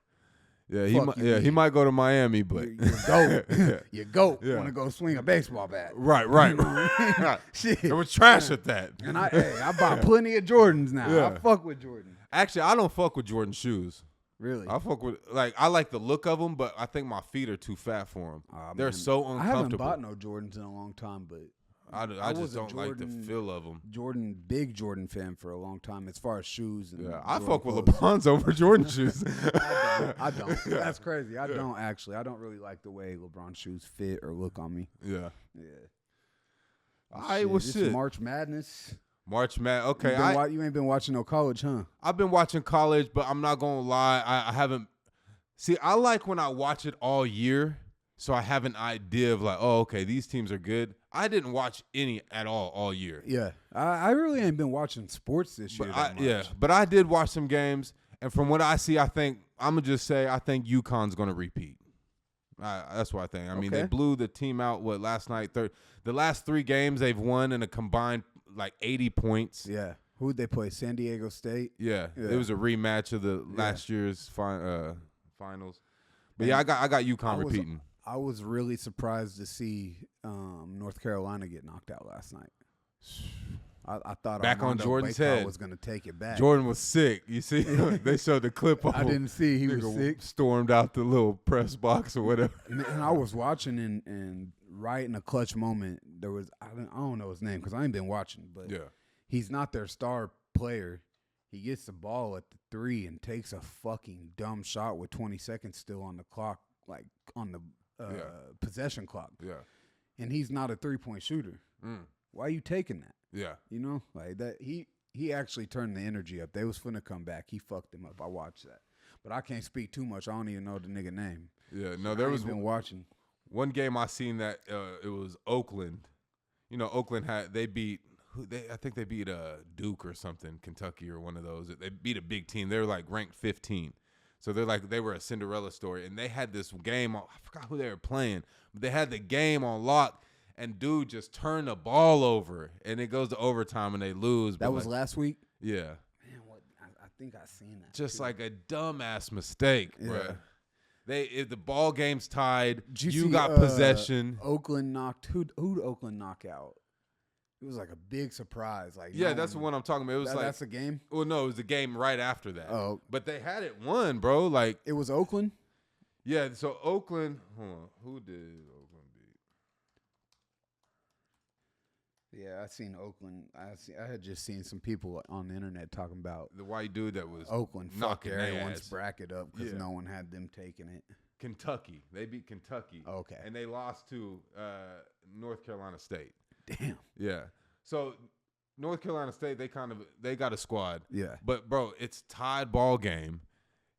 S2: Yeah, he
S1: Fuck
S2: might,
S1: you,
S2: yeah,
S1: man.
S2: he might go to Miami, but
S1: You go, you go.
S2: Yeah.
S1: Want to go swing a baseball bat?
S2: right. Right.
S1: Shit.
S2: It was trash at that.
S1: And I bought plenty of Jordans now.
S2: Yeah.
S1: I fuck with Jordan.
S2: Actually, I don't fuck with Jordan shoes.
S1: Really?
S2: I fuck with I like the look of them, but I think my feet are too fat for them. They're
S1: Man,
S2: so
S1: I haven't
S2: uncomfortable.
S1: bought no Jordans in a long time, but
S2: I
S1: was
S2: just
S1: a
S2: don't like the
S1: Jordan-
S2: feel of them.
S1: big Jordan fan for a long time as far as shoes. And
S2: Yeah, I
S1: Jordan
S2: fuck with
S1: clothes.
S2: LeBron's over Jordan shoes.
S1: I don't. That's crazy. I don't actually. I don't really like the way LeBron shoes fit or look on me.
S2: Yeah.
S1: Yeah.
S2: All right, well,
S1: This
S2: shit.
S1: March Madness.
S2: March Madness. Okay,
S1: You ain't been watching no college, huh?
S2: I've been watching college, but I'm not gonna lie, I haven't. See, I like when I watch it all year, so I have an idea of like, oh, okay, these teams are good. I didn't watch any at all year.
S1: Yeah. I really ain't been watching sports this year.
S2: But
S1: that much.
S2: but I did watch some games, and from what I see, I think I'm gonna just say I think UConn's gonna repeat. That's what I think. I mean, they
S1: Okay.
S2: blew the team out last night. The last 3 games they've won in a combined like 80 points.
S1: Yeah. Who'd they play? San Diego State.
S2: Yeah,
S1: Yeah.
S2: it was a rematch of the last year's finals. But yeah, I got UConn repeating.
S1: I was really surprised to see North Carolina get knocked out last night. I thought
S2: Back on
S1: Armando
S2: Jordan's
S1: Bacot
S2: head.
S1: was going to take it back.
S2: Jordan was sick. You see, they showed the clip of
S1: I
S2: him.
S1: didn't see he was
S2: Nigga
S1: sick.
S2: stormed out the little press box or whatever.
S1: And I was watching and right in a clutch moment, there was I don't know his name because I ain't been watching, but
S2: Yeah.
S1: he's not their star player. He gets the ball at the 3 and takes a fucking dumb shot with 20 seconds still on the clock, like on the possession clock.
S2: Yeah.
S1: And he's not a 3-point shooter. Why are you taking that?
S2: Yeah.
S1: You know, like that. He actually turned the energy up. They was finna come back. He fucked them up. I watched that. But I can't speak too much. I don't even know the nigga name.
S2: Yeah. No, there was
S1: been watching.
S2: One game I seen that it was Oakland. You know, Oakland I think they beat Duke or something, Kentucky or one of those. They beat a big team. They were like ranked 15. So they were a Cinderella story. And they had this game I forgot who they were playing, but they had the game on lock, and dude just turned the ball over, and it goes to overtime and they lose.
S1: That was last week?
S2: Yeah.
S1: Man, what? I think I seen that.
S2: Just
S1: too.
S2: like a dumbass mistake,
S1: Yeah.
S2: bro. If the ball game's tied,
S1: you
S2: you
S1: see,
S2: got possession.
S1: Oakland knocked who'd Oakland knock out? It was like a big surprise. Like
S2: That's the one I'm talking about. It was
S1: that's the game.
S2: Well, no, it was the game right after that.
S1: Oh,
S2: but they had it won, bro. Like
S1: it was Oakland.
S2: Yeah. So Oakland. Hold on. Who did Oakland beat?
S1: Yeah, I seen Oakland. I had just seen some people on the internet talking about
S2: The white dude that was
S1: Oakland fucked
S2: knocking their
S1: everyone's
S2: ass.
S1: bracket up because no one had them taking it.
S2: Kentucky. They beat Kentucky.
S1: Okay.
S2: And they lost to North Carolina State.
S1: Damn.
S2: Yeah. So North Carolina State, they got a squad.
S1: Yeah.
S2: But bro, it's tied ball game.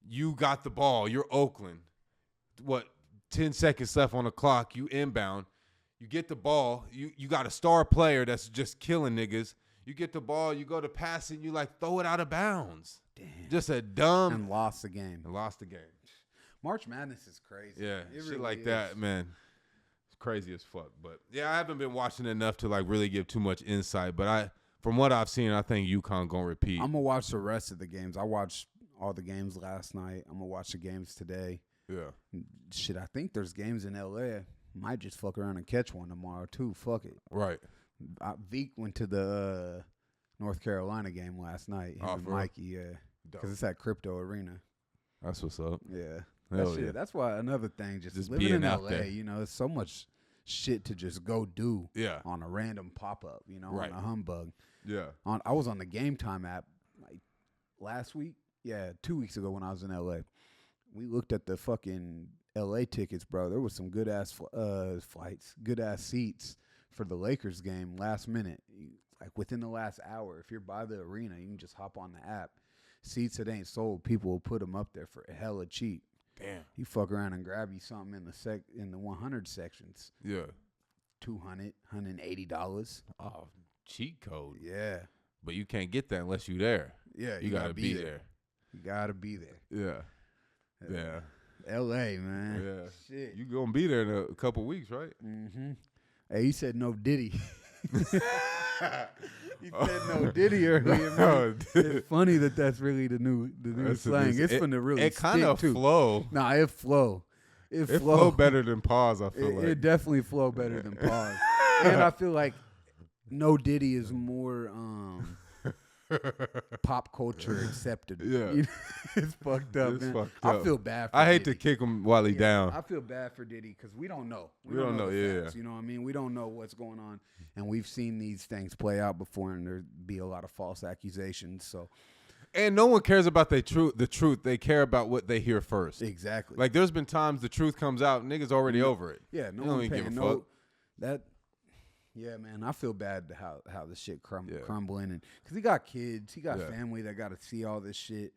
S2: You got the ball. You're Oakland. 10 seconds left on the clock. You inbound. You get the ball. You got a star player that's just killing niggas. You get the ball. You go to pass it. You like throw it out of bounds.
S1: Damn.
S2: Just a dumb.
S1: And lost the game. March Madness is crazy.
S2: Yeah.
S1: It
S2: Shit
S1: really
S2: like
S1: is.
S2: that, man. Crazy as fuck. But yeah, I haven't been watching enough to like really give too much insight, but from what I've seen, I think UConn gonna repeat.
S1: I'm gonna watch the rest of the games. I watched all the games last night. I'm gonna watch the games today.
S2: Yeah.
S1: Shit, I think there's games in LA. Might just fuck around and catch one tomorrow too. Fuck it.
S2: Right.
S1: Veek went to the North Carolina game last night. Him and Mikey, yeah, because it's at Crypto Arena.
S2: That's what's up.
S1: Yeah.
S2: Hell yeah.
S1: That's why another thing, just living
S2: being
S1: in
S2: out
S1: LA,
S2: there.
S1: you know, it's so much shit to just go do
S2: Yeah.
S1: on a random pop-up, you know,
S2: Right.
S1: on a humbug.
S2: Yeah.
S1: I was on the Game Time app like last week. Yeah, 2 weeks ago when I was in LA. We looked at the fucking LA tickets, bro. There was some good-ass flights, good-ass seats for the Lakers game last minute. Like within the last hour, if you're by the arena, you can just hop on the app. Seats that ain't sold, people will put them up there for hella cheap.
S2: Damn.
S1: You fuck around and grab you something in the 100 sections.
S2: Yeah.
S1: $200, $180.
S2: Oh, cheat code.
S1: Yeah.
S2: But you can't get that unless you there.
S1: Yeah,
S2: You gotta be there.
S1: You gotta be there.
S2: Yeah. Yeah.
S1: LA, man.
S2: Yeah.
S1: Shit.
S2: You gonna be there in a couple weeks, right?
S1: Mm-hmm. Hey, you said no Diddy. You said no Diddy earlier, man. It's funny that's really the new slang. It's finna really
S2: It kind of
S1: too.
S2: flow.
S1: Nah, it flow. It
S2: flow better than pause, I feel like.
S1: It definitely flow better than pause. And I feel like no Diddy is more pop culture accepted.
S2: Yeah.
S1: It's fucked up,
S2: It's
S1: man.
S2: fucked
S1: I
S2: up.
S1: feel bad for
S2: I hate
S1: Diddy.
S2: to kick him while he down.
S1: I feel bad for Diddy because we don't know.
S2: We don't know,
S1: the
S2: yeah.
S1: facts, you know what I mean? We don't know what's going on. And we've seen these things play out before, and there be a lot of false accusations. So
S2: And no one cares about the truth. They care about what they hear first.
S1: exactly.
S2: Like there's been times the truth comes out, niggas already over it.
S1: yeah, no
S2: You don't
S1: one
S2: even give
S1: paying
S2: a
S1: no
S2: fuck.
S1: that. Yeah, man, I feel bad how the shit
S2: Yeah.
S1: crumbling, and because he got kids, he got
S2: Yeah.
S1: family that got to see all this shit.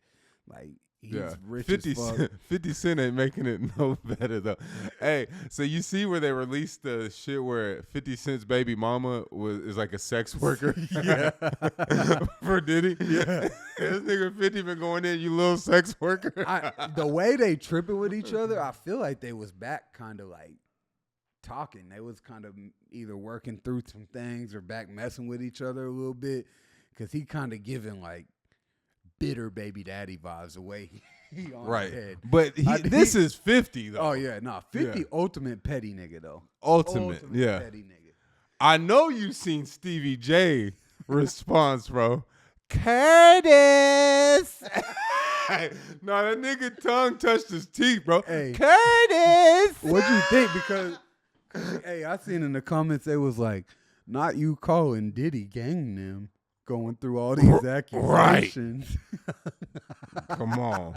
S1: Like he's
S2: Yeah,
S1: rich
S2: 50
S1: as fuck.
S2: Cent, 50 Cent ain't making it no better though. Hey, so you see where they released the shit where 50 Cent's baby mama is like a sex worker?
S1: Yeah.
S2: For Diddy? Yeah. This nigga 50 been going in, you little sex worker.
S1: The way they tripping with each other, I feel like they was back kind of like talking. They was kind of either working through some things or back messing with each other a little bit, because he kind of giving like bitter baby daddy vibes the way he on
S2: Right.
S1: the head.
S2: But this is 50 though.
S1: Oh yeah, nah, 50
S2: Yeah.
S1: ultimate petty nigga though.
S2: Ultimate, yeah.
S1: petty nigga.
S2: I know you seen Stevie J response, bro. Curtis. No, that nigga tongue touched his teeth, bro.
S1: Hey.
S2: Curtis.
S1: What'd you think? Because hey, I seen in the comments they was like, not you calling Diddy gang them. Going through all these accusations.
S2: Come on.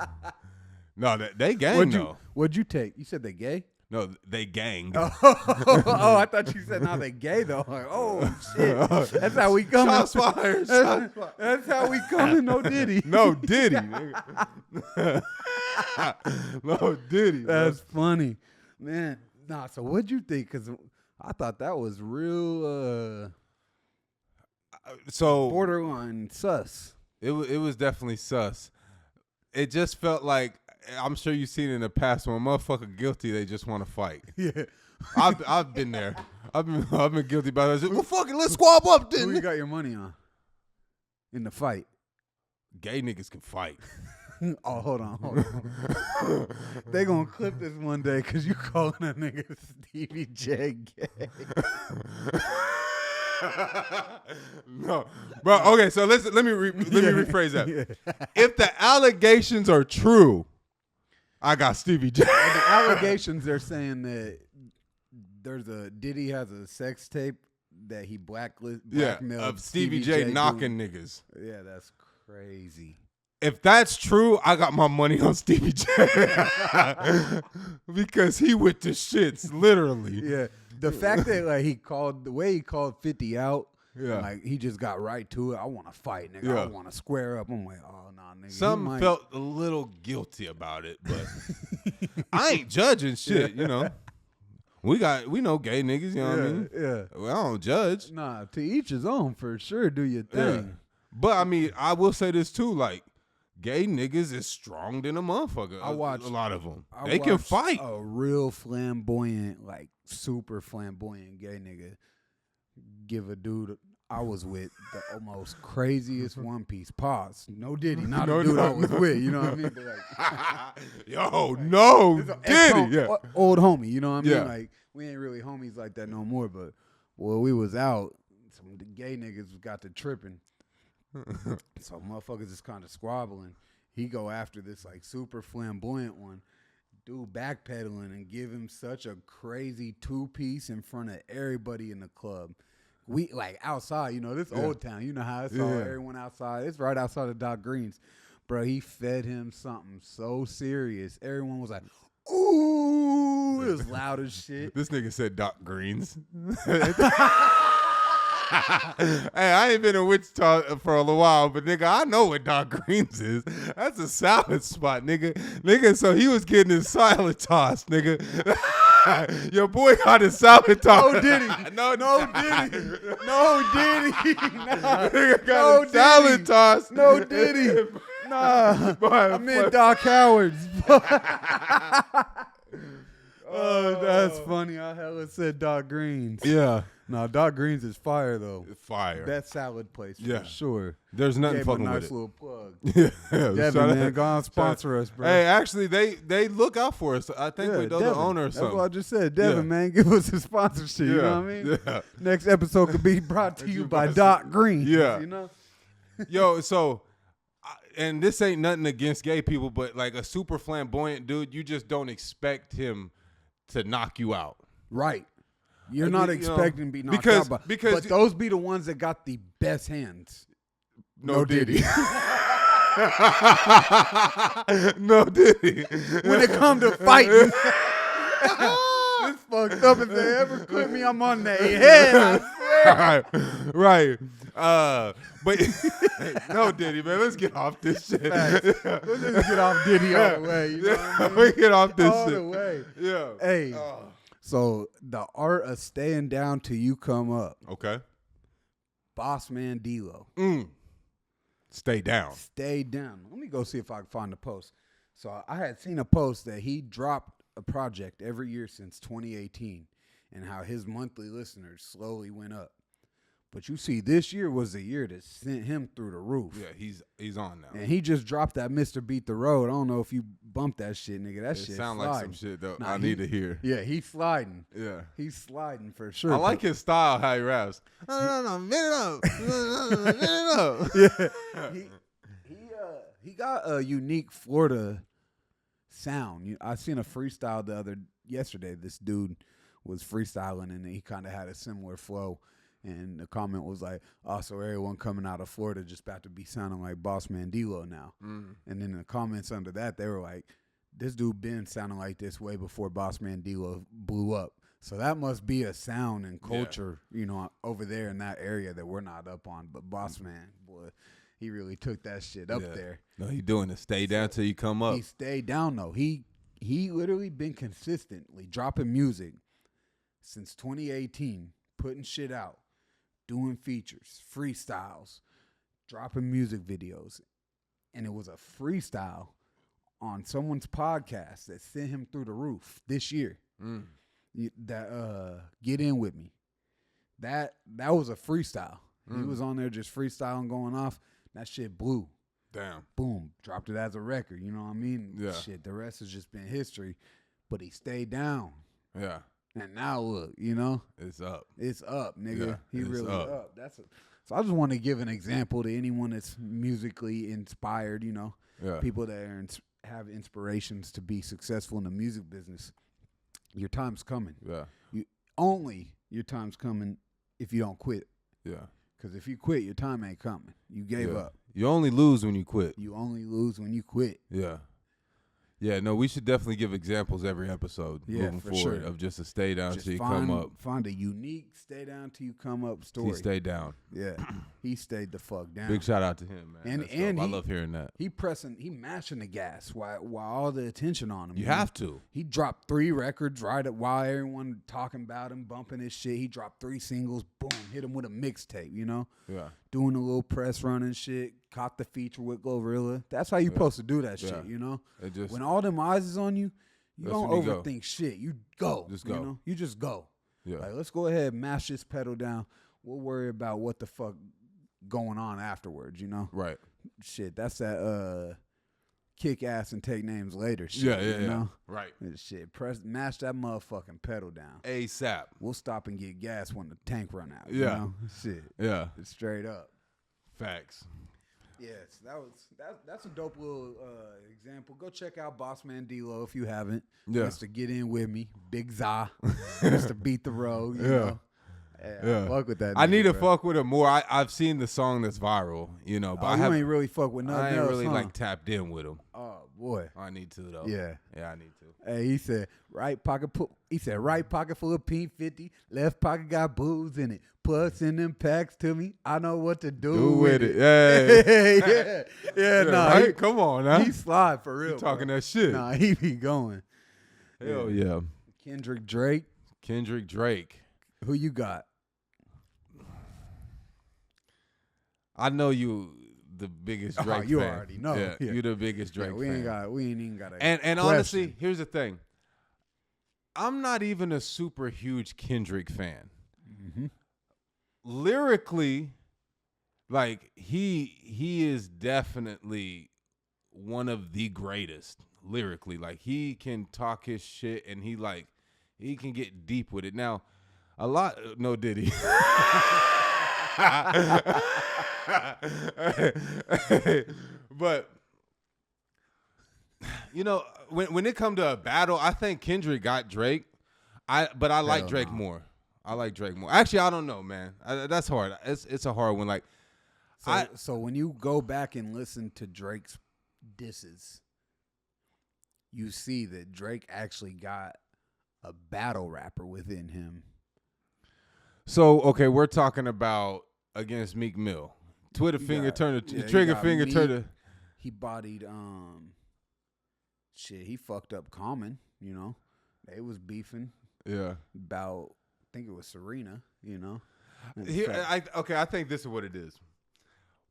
S2: No, they gang though.
S1: What'd you take? You said they gay?
S2: No, they ganged.
S1: Oh, I thought you said now they gay though. Like, oh shit, that's how we coming.
S2: Shots fired.
S1: That's how we coming. No Diddy.
S2: No Diddy. Nigga. No Diddy.
S1: That's funny, man. Nah. So what'd you think? Because I thought that was real.
S2: So
S1: borderline sus.
S2: It was definitely sus. It just felt like, I'm sure you've seen it in the past, when a motherfucker guilty, they just want to fight.
S1: Yeah,
S2: I've been there. I've been guilty about it. Well, fuck it, let's squab up then.
S1: Who you got your money on in the fight?
S2: Gay niggas can fight.
S1: Oh, hold on. They gonna clip this one day because you calling a nigga Stevie J gay.
S2: No, bro. Okay, so let me rephrase that.
S1: Yeah.
S2: If the allegations are true, I got Stevie J.
S1: The allegations, they're saying that Diddy has a sex tape that he blackmailed
S2: of Stevie J knocking niggas.
S1: Yeah, that's crazy.
S2: If that's true, I got my money on Stevie J. Because he with the shits, literally.
S1: Yeah. The fact that the way he called 50 out,
S2: yeah,
S1: like he just got right to it. I want to fight, nigga.
S2: Yeah.
S1: I want to square up. I'm like, oh nah, nigga.
S2: Some felt a little guilty about it, but I ain't judging shit. You know, we know gay niggas. You know what I mean?
S1: Yeah.
S2: Well, I don't judge.
S1: Nah, to each his own for sure. Do your thing.
S2: Yeah. But I mean, I will say this too, like, gay niggas is strong than a motherfucker.
S1: I watched
S2: a lot of them. They can fight.
S1: A real flamboyant, like super flamboyant gay nigga give a dude I was with the most craziest One Piece. Pause. No Diddy, not a dude I was with. You know what I mean? But like,
S2: yo, no Diddy. Yeah.
S1: Old homie. You know what I mean?
S2: Yeah.
S1: Like, we ain't really homies like that no more. But well, we was out. Some of the gay niggas got to tripping. So motherfuckers is kind of squabbling. He go after this like super flamboyant one. Dude backpedaling and give him such a crazy 2-piece in front of everybody in the club. We like outside, you know, this old town. You know how it's all everyone outside. It's right outside of Doc Green's. Bro, he fed him something so serious. Everyone was like, ooh, it was loud as shit.
S2: This nigga said Doc Green's. Hey, I ain't been in Wichita for a little while, but nigga, I know what Doc Green's is. That's a salad spot, nigga. So he was getting his salad tossed, nigga. Your boy got his salad tossed.
S1: No Diddy. No Diddy. No Diddy. Nah.
S2: Nigga got his salad tossed.
S1: No Diddy. Nah.
S2: Boy,
S1: I'm in Doc Howard's. Oh, that's funny. I hella said Doc Green's.
S2: Yeah.
S1: No, Doc Green's is fire though.
S2: Fire.
S1: That salad place for sure.
S2: There's nothing
S1: Gave
S2: fucking
S1: a nice
S2: with it.
S1: little plug.
S2: Yeah.
S1: Devin, man, go on sponsor us, bro.
S2: Hey, actually, they look out for us. I think we know the owner or something.
S1: That's what I just said. Devin, man, give us a sponsorship. You know what I mean?
S2: Yeah.
S1: Next episode could be brought to you by Doc Green.
S2: Yeah.
S1: You know?
S2: Yo, so, and this ain't nothing against gay people, but like a super flamboyant dude, you just don't expect him to knock you out.
S1: Right. You're not expecting to be knocked
S2: because,
S1: out.
S2: Because
S1: but those be the ones that got the best hands.
S2: No Diddy. No Diddy.
S1: When it come to fighting. This fucked up. If they ever clip me, I'm on their head. I swear.
S2: Right. But no Diddy, man. Let's get off this shit.
S1: Let's just get off Diddy all the way. You know what I mean?
S2: We get off this
S1: all
S2: shit.
S1: the way.
S2: Yeah.
S1: Hey. So the art of staying down till you come up.
S2: Okay.
S1: Boss man Dela.
S2: Stay down.
S1: Stay down. Let me go see if I can find the post. So I had seen a post that he dropped a project every year since 2018 and how his monthly listeners slowly went up. But you see, this year was the year that sent him through the roof.
S2: Yeah, he's on now.
S1: And he just dropped that Mr. Beat the Road. I don't know if you bumped that shit, nigga. That shit
S2: sound
S1: sliding.
S2: like some shit that
S1: Nah,
S2: I need to hear.
S1: Yeah, he's sliding.
S2: Yeah.
S1: He's sliding for sure.
S2: I like his style, how he raps. No, minute up.
S1: Yeah. He got a unique Florida sound. I seen a freestyle yesterday. This dude was freestyling and he kind of had a similar flow. And the comment was like, "Oh, so everyone coming out of Florida just about to be sounding like Bossman Dela now." And then in the comments under that, they were like, "This dude been sounding like this way before Bossman Dela blew up." So that must be a sound and culture, you know, over there in that area that we're not up on. But Bossman, boy, he really took that shit up there.
S2: No, he doing it. Stay down till you come up.
S1: He stayed down though. He literally been consistently dropping music since 2018, putting shit out, doing features, freestyles, dropping music videos. And it was a freestyle on someone's podcast that sent him through the roof this year. That Get In With Me. That was a freestyle. He was on there just freestyling, going off. That shit blew.
S2: Damn.
S1: Boom. Dropped it as a record. You know what I mean?
S2: Yeah.
S1: Shit, the rest has just been history. But he stayed down.
S2: Yeah.
S1: And now look, you know?
S2: It's up.
S1: It's up, nigga.
S2: Yeah,
S1: he
S2: it's
S1: really
S2: up.
S1: So I just want to give an example to anyone that's musically inspired, you know?
S2: Yeah.
S1: People that have inspirations to be successful in the music business. Your time's coming.
S2: Yeah.
S1: Your time's coming if you don't quit.
S2: Yeah.
S1: Because if you quit, your time ain't coming. You gave up.
S2: You only lose when you quit.
S1: You only lose when you quit.
S2: Yeah. Yeah, no, we should definitely give examples every episode moving forward of just a stay down till you come up.
S1: Find a unique stay down till you come up story.
S2: He stayed down.
S1: Yeah. He stayed the fuck down.
S2: Big shout out to him, man.
S1: And
S2: I love hearing that.
S1: He mashing the gas while all the attention on him.
S2: You have to.
S1: He dropped 3 records right while everyone talking about him, bumping his shit. He dropped 3 singles, boom, hit him with a mixtape, you know?
S2: Yeah.
S1: Doing a little press run and shit, caught the feature with Glorilla. That's how you supposed to do that shit, you know? When all them eyes is on you, you don't overthink shit. You go.
S2: Just go.
S1: You know? You just go.
S2: Yeah.
S1: Like, let's go ahead and mash this pedal down. We'll worry about what the fuck going on afterwards, you know?
S2: Right.
S1: Shit, that's that kick ass and take names later shit.
S2: Yeah.
S1: You know?
S2: Right.
S1: Shit, mash that motherfucking pedal down.
S2: ASAP.
S1: We'll stop and get gas when the tank run out.
S2: Yeah.
S1: You know? Shit.
S2: Yeah.
S1: It's straight up.
S2: Facts.
S1: Yes, that's a dope little example. Go check out Bossman Delo if you haven't.
S2: Yeah.
S1: Mr. Get In With Me, Big Za, Mr. Beat the Road. You know? Yeah. Fuck with that.
S2: I need to
S1: bro.
S2: fuck with him more. I've seen the song that's viral, you know, but
S1: you ain't really fuck with nothing
S2: I ain't
S1: else,
S2: really
S1: huh?
S2: like tapped in with him.
S1: Oh boy.
S2: I need to though.
S1: Yeah.
S2: Yeah, I need to.
S1: Hey, he said right pocket full of P50, left pocket got booze in it. Plus in them packs to me, I know what to do with it. Yeah. Nah,
S2: right? Come on, now.
S1: he slide for real.
S2: You talking
S1: bro.
S2: that shit?
S1: Nah, he be going.
S2: Hell yeah.
S1: Kendrick Drake,
S2: Drake.
S1: who you got?
S2: I know you the biggest Drake
S1: you
S2: fan.
S1: already know.
S2: Yeah,
S1: Yeah.
S2: you the biggest Drake
S1: we
S2: fan.
S1: ain't even got a
S2: And
S1: question.
S2: honestly, here's the thing. I'm not even a super huge Kendrick fan.
S1: Mm-hmm.
S2: Lyrically, like he is definitely one of the greatest lyrically. Like he can talk his shit and he can get deep with it. Now, no Diddy. But you know, when it come to a battle, I think Kendrick got Drake. But I like Drake more. I like Drake more. Actually, I don't know, man. That's hard. It's a hard one. Like,
S1: so when you go back and listen to Drake's disses, you see that Drake actually got a battle rapper within him.
S2: So okay, we're talking about against Meek Mill. Trigger finger turn to.
S1: He bodied shit. He fucked up Common. You know, they was beefing.
S2: Yeah.
S1: About, I think it was Serena. You know.
S2: I think this is what it is.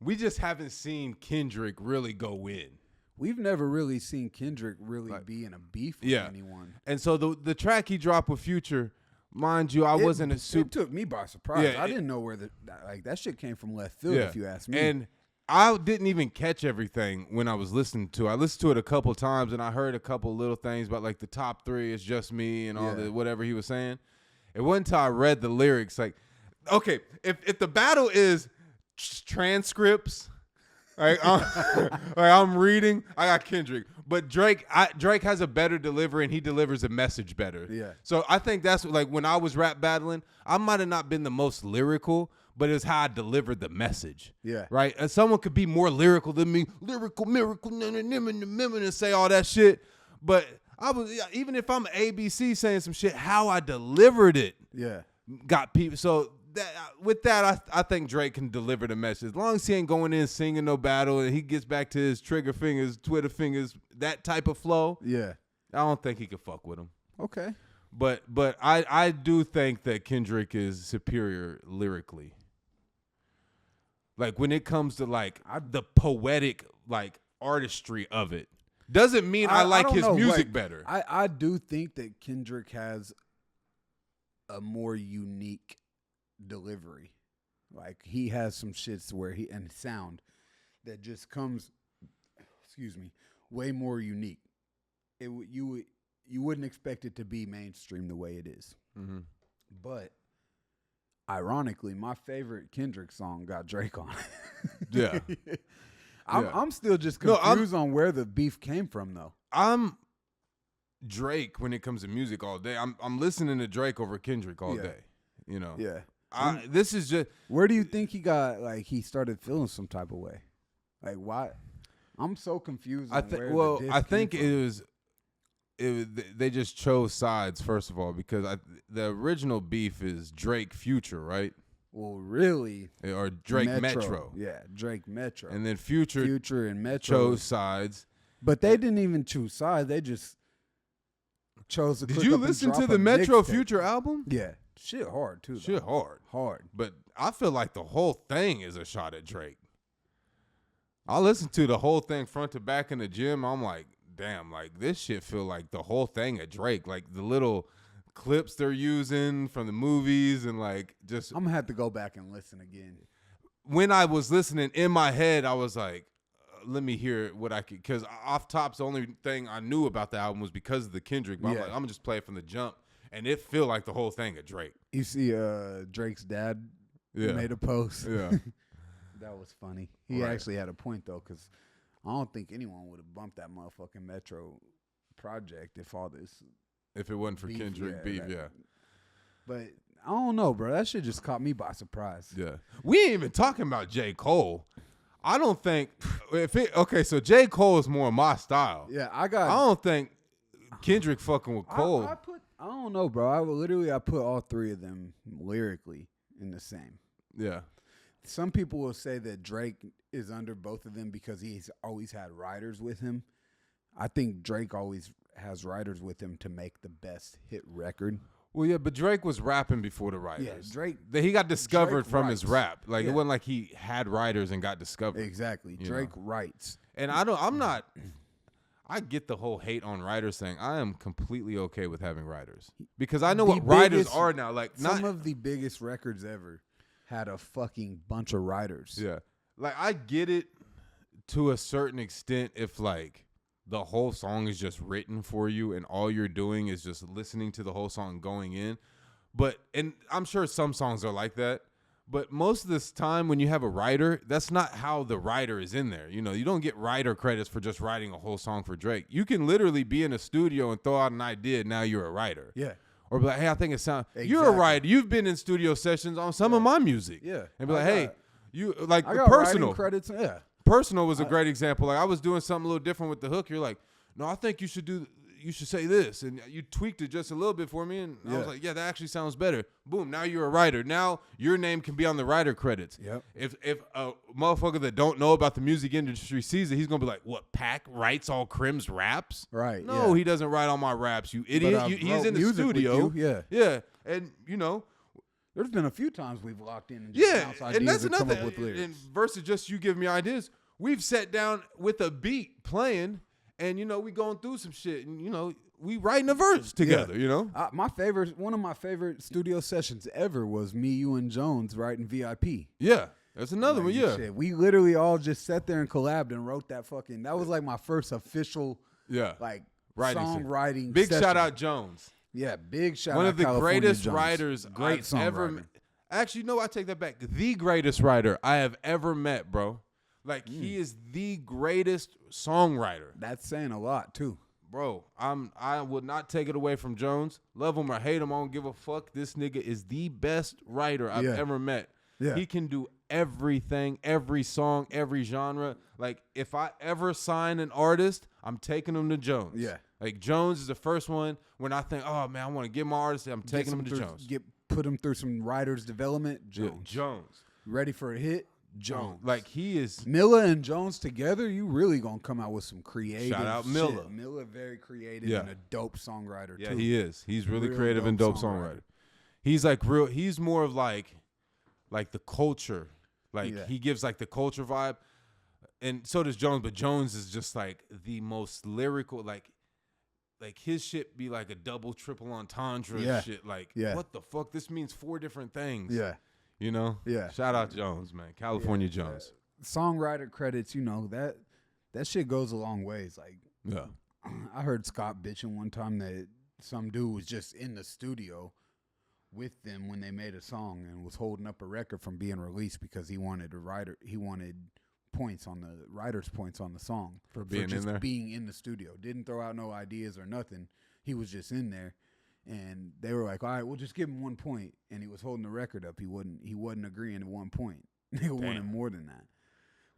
S2: We just haven't seen Kendrick really go in.
S1: We've never really seen Kendrick really be in a beef with anyone.
S2: And so the track he dropped with Future, mind you,
S1: It took me by surprise.
S2: Yeah,
S1: I didn't know where that shit came from left field, if you ask me.
S2: And I didn't even catch everything when I was listening to it. I listened to it a couple times, and I heard a couple little things about, like, the top 3 is just me and all the whatever he was saying. It wasn't until I read the lyrics, like, okay, if the battle is transcripts, like I'm reading, I got Kendrick. But Drake has a better delivery, and he delivers a message better.
S1: Yeah.
S2: So I think that's like when I was rap battling, I might have not been the most lyrical, but it was how I delivered the message.
S1: Yeah.
S2: Right? And someone could be more lyrical than me, lyrical, miracle, and say all that shit. But I was, even if I'm ABC saying some shit, how I delivered it got people. So with that, I think Drake can deliver the message. As long as he ain't going in singing no battle and he gets back to his trigger fingers, Twitter fingers, that type of flow.
S1: Yeah.
S2: I don't think he can fuck with him.
S1: Okay.
S2: But I do think that Kendrick is superior lyrically. Like when it comes to like the poetic like artistry of it. Doesn't mean I like his music better.
S1: I do think that Kendrick has a more unique delivery. Like he has some shits where and sound that just comes, way more unique. You wouldn't expect it to be mainstream the way it is.
S2: Mm-hmm.
S1: But ironically, my favorite Kendrick song got Drake on it.
S2: Yeah.
S1: I'm still just confused on where the beef came from, though.
S2: I'm Drake when it comes to music all day. I'm listening to Drake over Kendrick all day. You know.
S1: Yeah.
S2: This is just.
S1: Where do you think he started feeling some type of way? Like why? I'm so confused.
S2: I think it was. They just chose sides first of all because the original beef is Drake Future, right?
S1: Well, really,
S2: or Drake Metro.
S1: Yeah, Drake Metro.
S2: And then Future
S1: and Metro
S2: chose sides.
S1: But they didn't even choose sides. They just chose to.
S2: Did you listen to the Metro Future album?
S1: Yeah, shit hard too.
S2: Shit hard. But I feel like the whole thing is a shot at Drake. I listened to the whole thing front to back in the gym. I'm like, damn, like this shit feel like the whole thing at Drake. Like the little clips they're using from the movies and like just.
S1: I'm gonna have to go back and listen again.
S2: When I was listening in my head, I was like, let me hear what I could, because off top's the only thing I knew about the album was because of the Kendrick. But I'm like, I'm gonna just play it from the jump, and it feel like the whole thing at Drake.
S1: You see, Drake's dad made a post.
S2: Yeah,
S1: that was funny. He actually had a point though, because I don't think anyone would have bumped that motherfucking Metro project if
S2: it wasn't for Kendrick beef.
S1: But I don't know, bro. That shit just caught me by surprise.
S2: Yeah, we ain't even talking about J. Cole. I don't think so J. Cole is more my style.
S1: Yeah, I
S2: don't think Kendrick fucking with Cole.
S1: I don't know, bro. I put all three of them lyrically in the same.
S2: Yeah.
S1: Some people will say that Drake is under both of them because he's always had writers with him. I think Drake always has writers with him to make the best hit record.
S2: Well, yeah, but Drake was rapping before the writers.
S1: Yeah, Drake.
S2: He got discovered
S1: Drake
S2: from
S1: writes.
S2: his rap. Like, it wasn't like he had writers and got discovered.
S1: Exactly. Drake writes.
S2: And I get the whole hate on writers thing. I am completely okay with having writers. Because I know what writers are now. Like,
S1: some of the biggest records ever had a fucking bunch of writers.
S2: Yeah. Like, I get it to a certain extent if, like, the whole song is just written for you and all you're doing is just listening to the whole song going in. And I'm sure some songs are like that, but most of this time when you have a writer, that's not how the writer is in there. You know, you don't get writer credits for just writing a whole song for Drake. You can literally be in a studio and throw out an idea and now you're a writer.
S1: Yeah.
S2: Or be like, hey, I think it sounds,
S1: exactly.
S2: You're a writer. You've been in studio sessions on some of my music.
S1: Yeah.
S2: And be like, hey, you like
S1: I got
S2: Personal.
S1: Credits. Yeah.
S2: Personal was a great example. Like I was doing something a little different with the hook. You're like, no, I think you should say this, and you tweaked it just a little bit for me, and I was like, yeah, that actually sounds better. Boom, now you're a writer. Now your name can be on the writer credits.
S1: Yep.
S2: If a motherfucker that don't know about the music industry sees it, he's gonna be like, what? Pac writes all Crim's raps?
S1: Right.
S2: No, he doesn't write all my raps. You idiot. He's in the studio. Yeah, and you know.
S1: There's been a few times we've locked in and just bounce ideas
S2: and that's
S1: and
S2: another
S1: come up with lyrics.
S2: And versus just you give me ideas. We've sat down with a beat playing, and you know we going through some shit, and you know we writing a verse together. You know,
S1: one of my favorite studio sessions ever was me, you, and Jones writing VIP.
S2: Yeah, that's another one. Yeah,
S1: shit. We literally all just sat there and collabed and wrote that fucking. That was like my first official songwriting.
S2: Big
S1: session.
S2: shout out Jones.
S1: Yeah, big shout out.
S2: One of the
S1: California
S2: greatest
S1: Jones.
S2: writers
S1: Great
S2: I've ever. Actually, no, I take that back. The greatest writer I have ever met, bro. Like he is the greatest songwriter.
S1: That's saying a lot too.
S2: Bro, I would not take it away from Jones. Love him or hate him, I don't give a fuck. This nigga is the best writer I've ever met. Yeah. He can do everything, every song, every genre. Like, if I ever sign an artist, I'm taking him to Jones. Yeah. Like, Jones is the first one when I think, oh, man, I want to get my artist, I'm taking him to Jones.
S1: Put him through some writer's development, Jones.
S2: Yeah, Jones.
S1: Ready for a hit? Jones.
S2: Like, he is.
S1: Miller and Jones together, you really going to come out with some creative
S2: Shout out Miller.
S1: Shit. Miller, very creative and a dope songwriter, too.
S2: Yeah, he is. He's really creative and dope songwriter. He's like he's more of like the culture. Like, he gives like the culture vibe. And so does Jones, but Jones is just like the most lyrical, like his shit be like a double, triple entendre shit. Like, what the fuck? This means 4 different things. Yeah. You know? Yeah. Shout out Jones, man. California Jones.
S1: Songwriter credits, you know, that shit goes a long ways. Like, I heard Scott bitching one time that some dude was just in the studio with them when they made a song and was holding up a record from being released because he wanted points on the writer's points on the song
S2: for being
S1: just
S2: in there,
S1: being in the studio. Didn't throw out no ideas or nothing. He was just in there, and they were like, "All right, we'll just give him 1 point." And he was holding the record up. He wasn't agreeing to 1 point. They wanted more than that.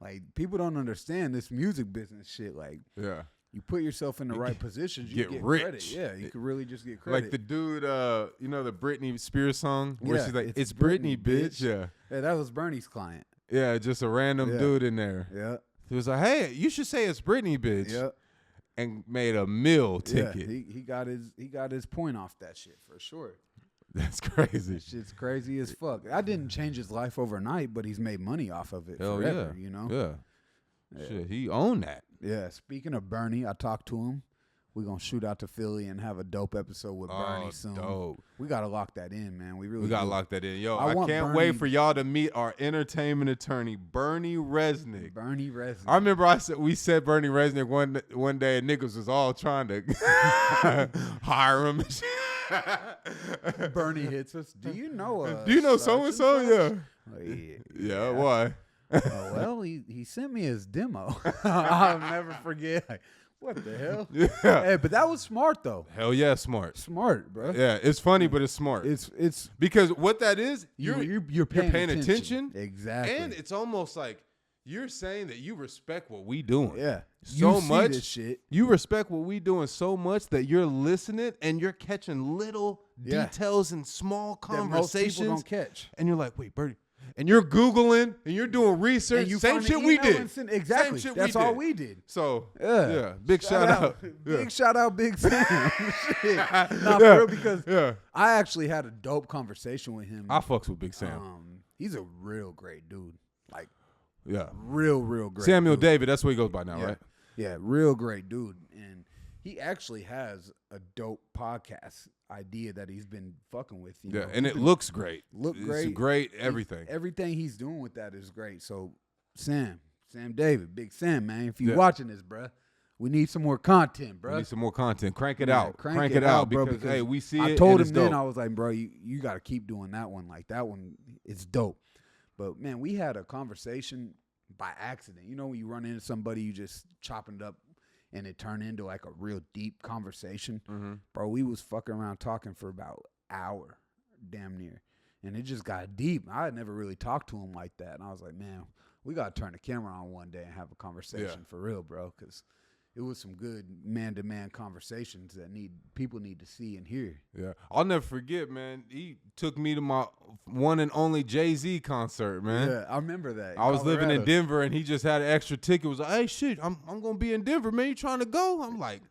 S1: Like, people don't understand this music business shit. Like, you put yourself in the right positions, you get
S2: rich.
S1: Credit. Yeah, you could really just get credit.
S2: Like the dude, you know the Britney Spears song where she's like, "It's Britney, bitch." Yeah,
S1: that was Bernie's client.
S2: Yeah, just a random dude in there. Yeah, he was like, "Hey, you should say it's Britney, bitch." Yeah, and made a meal ticket.
S1: Yeah, he got his point off that shit for sure.
S2: That's crazy.
S1: That shit's crazy as fuck. I didn't change his life overnight, but he's made money off of it forever. You know.
S2: Yeah. Shit, he owned that.
S1: Yeah. Speaking of Bernie, I talked to him. We're going to shoot out to Philly and have a dope episode with Bernie soon. Dope. We got to lock that in, man. We got
S2: to lock that in. Yo, I can't wait for y'all to meet our entertainment attorney, Bernie Resnick.
S1: Bernie Resnick.
S2: I remember we said Bernie Resnick one day, and niggas was all trying to hire him.
S1: Bernie hits us. Do you know
S2: so-and-so? Yeah.
S1: Oh, yeah.
S2: Yeah, why?
S1: Well, he sent me his demo. I'll never forget. Like, what the hell?
S2: Yeah.
S1: Hey, but that was smart though.
S2: Hell yeah, smart.
S1: Smart, bro.
S2: Yeah, it's funny, but it's smart.
S1: It's
S2: because what that is,
S1: you're paying
S2: attention.
S1: Exactly.
S2: And it's almost like you're saying that you respect what we doing.
S1: Yeah.
S2: So much.
S1: This shit.
S2: You respect what we doing so much that you're listening and you're catching little details and small conversations.
S1: That most people don't catch.
S2: And you're like, wait, Bertie. And you're Googling and you're doing research. Same shit we did.
S1: Exactly. That's all we did.
S2: So, yeah. Big shout out.
S1: Big shout out, Big Sam. Shit. Not for real, because I actually had a dope conversation with him.
S2: I fucks with Big Sam.
S1: He's a real great dude. Like,
S2: real
S1: great
S2: Samuel
S1: dude.
S2: David, that's what he goes by now, right?
S1: Yeah, real great dude. And he actually has a dope podcast idea that he's been fucking with. You know?
S2: And it looks great.
S1: It's
S2: great, everything.
S1: Everything he's doing with that is great. So, Sam David, Big Sam, man, if you're watching this, bruh, we need some more content, bruh.
S2: We need some more content. Crank it out. Crank it out, bro. Because, hey, we see it.
S1: I told him then, I was like, bro, you got to keep doing that one. Like, that one, it's dope. But, man, we had a conversation by accident. You know, when you run into somebody, you just chopping it up, and it turned into like a real deep conversation. Mm-hmm. Bro, we was fucking around talking for about an hour, damn near. And it just got deep. I had never really talked to him like that. And I was like, man, we got to turn the camera on one day and have a conversation for real, bro. Because it was some good man-to-man conversations that people need to see and hear.
S2: Yeah. I'll never forget, man. He took me to my one and only Jay-Z concert, man.
S1: Yeah, I remember that.
S2: I was living in Denver, and he just had an extra ticket. Was like, hey, shit, I'm going to be in Denver, man. You trying to go? I'm like,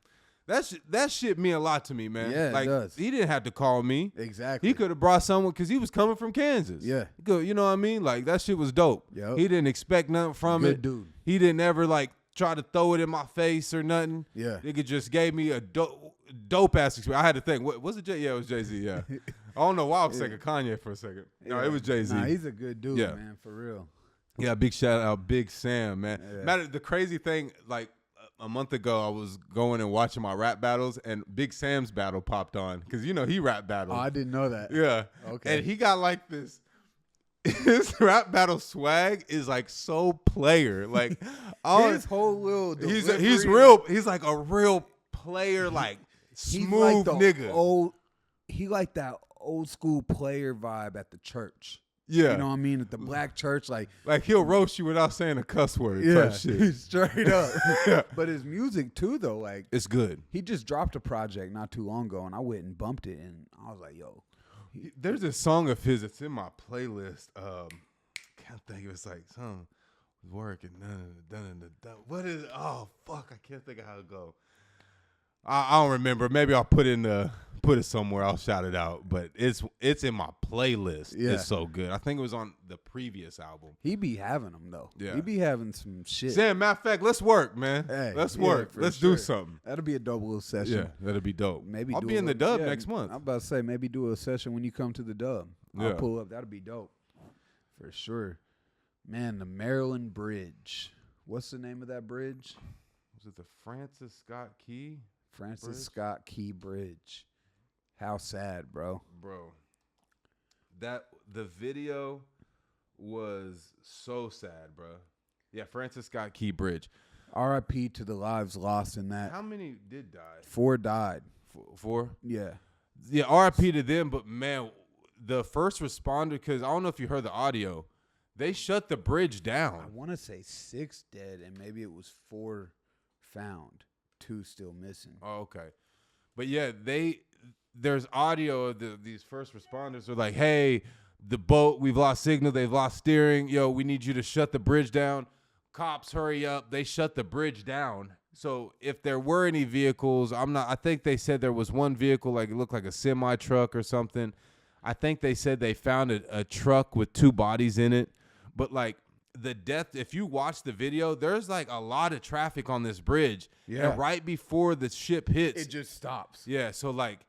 S2: that shit mean a lot to me, man.
S1: Yeah,
S2: like,
S1: it does.
S2: He didn't have to call me.
S1: Exactly.
S2: He could have brought someone because he was coming from Kansas.
S1: Yeah.
S2: You know what I mean? Like, that shit was dope.
S1: Yep.
S2: He didn't expect nothing from it.
S1: Good dude.
S2: He didn't ever, like, try to throw it in my face or nothing.
S1: Yeah.
S2: Nigga just gave me a dope ass experience. I had to think, was it Jay? Yeah, it was Jay-Z, yeah. I don't know why I was thinking Kanye for a second. No, it was Jay-Z.
S1: Nah, he's a good dude, man, for real.
S2: Yeah, big shout out, Big Sam, man. Yeah. Matter, the crazy thing, like a month ago, I was going and watching my rap battles, and Big Sam's battle popped on because, you know, he rap battled.
S1: Oh, I didn't know that.
S2: Yeah.
S1: Okay.
S2: And he got like this. his rap battle swag is like so player. Like
S1: his whole little
S2: he's real. He's like a real player, like smooth nigga.
S1: He like that old school player vibe at the church.
S2: Yeah,
S1: you know what I mean? At the black church, like
S2: he'll roast you without saying a cuss word.
S1: Yeah,
S2: type shit.
S1: Straight up. Yeah. But his music too, though, like
S2: it's good.
S1: He just dropped a project not too long ago, and I went and bumped it, and I was like, "Yo."
S2: There's a song of his that's in my playlist. Can't think. It was like some working. What is? Oh fuck! I can't think of how to go. I don't remember. Maybe I'll put it somewhere. I'll shout it out. But it's in my playlist. Yeah. It's so good. I think it was on the previous album.
S1: He be having them though.
S2: Yeah.
S1: He be having some shit.
S2: Sam, matter of fact, let's work, man.
S1: Hey,
S2: let's work. Let's do something.
S1: That'll be a dope little session.
S2: Yeah, that'll be dope.
S1: Maybe
S2: I'll be in the dub next month.
S1: I'm about to say maybe do a session when you come to the dub. I'll pull up. That'll be dope for sure. Man, the Maryland Bridge. What's the name of that bridge?
S2: Was it the Francis Scott Key?
S1: Francis Scott Key Bridge. How sad, bro.
S2: Bro. The video was so sad, bro. Yeah, Francis Scott Key Bridge.
S1: R.I.P. to the lives lost in that.
S2: How many did die?
S1: 4 died.
S2: 4?
S1: Yeah.
S2: Yeah, R.I.P. to them, but man, the first responder, because I don't know if you heard the audio, they shut the bridge down.
S1: I want to say 6 dead, and maybe it was 4 found. 2 still missing.
S2: Oh, okay. But yeah, there's audio of these first responders are like, hey, the boat, we've lost signal, they've lost steering. Yo, we need you to shut the bridge down. Cops, hurry up. They shut the bridge down. So if there were any vehicles, I think they said there was one vehicle, like it looked like a semi truck or something. I think they said they found a truck with 2 bodies in it. But like, the death, if you watch the video, there's like a lot of traffic on this bridge. Yeah. And right before the ship hits,
S1: it just stops.
S2: Yeah. So like,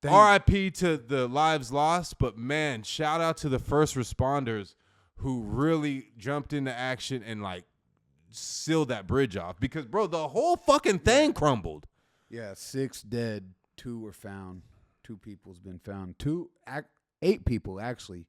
S2: RIP to the lives lost, but man, shout out to the first responders who really jumped into action and like sealed that bridge off, because bro, the whole fucking thing crumbled.
S1: Yeah. 6 dead, 2 were found. 2 people's been found. 8 people actually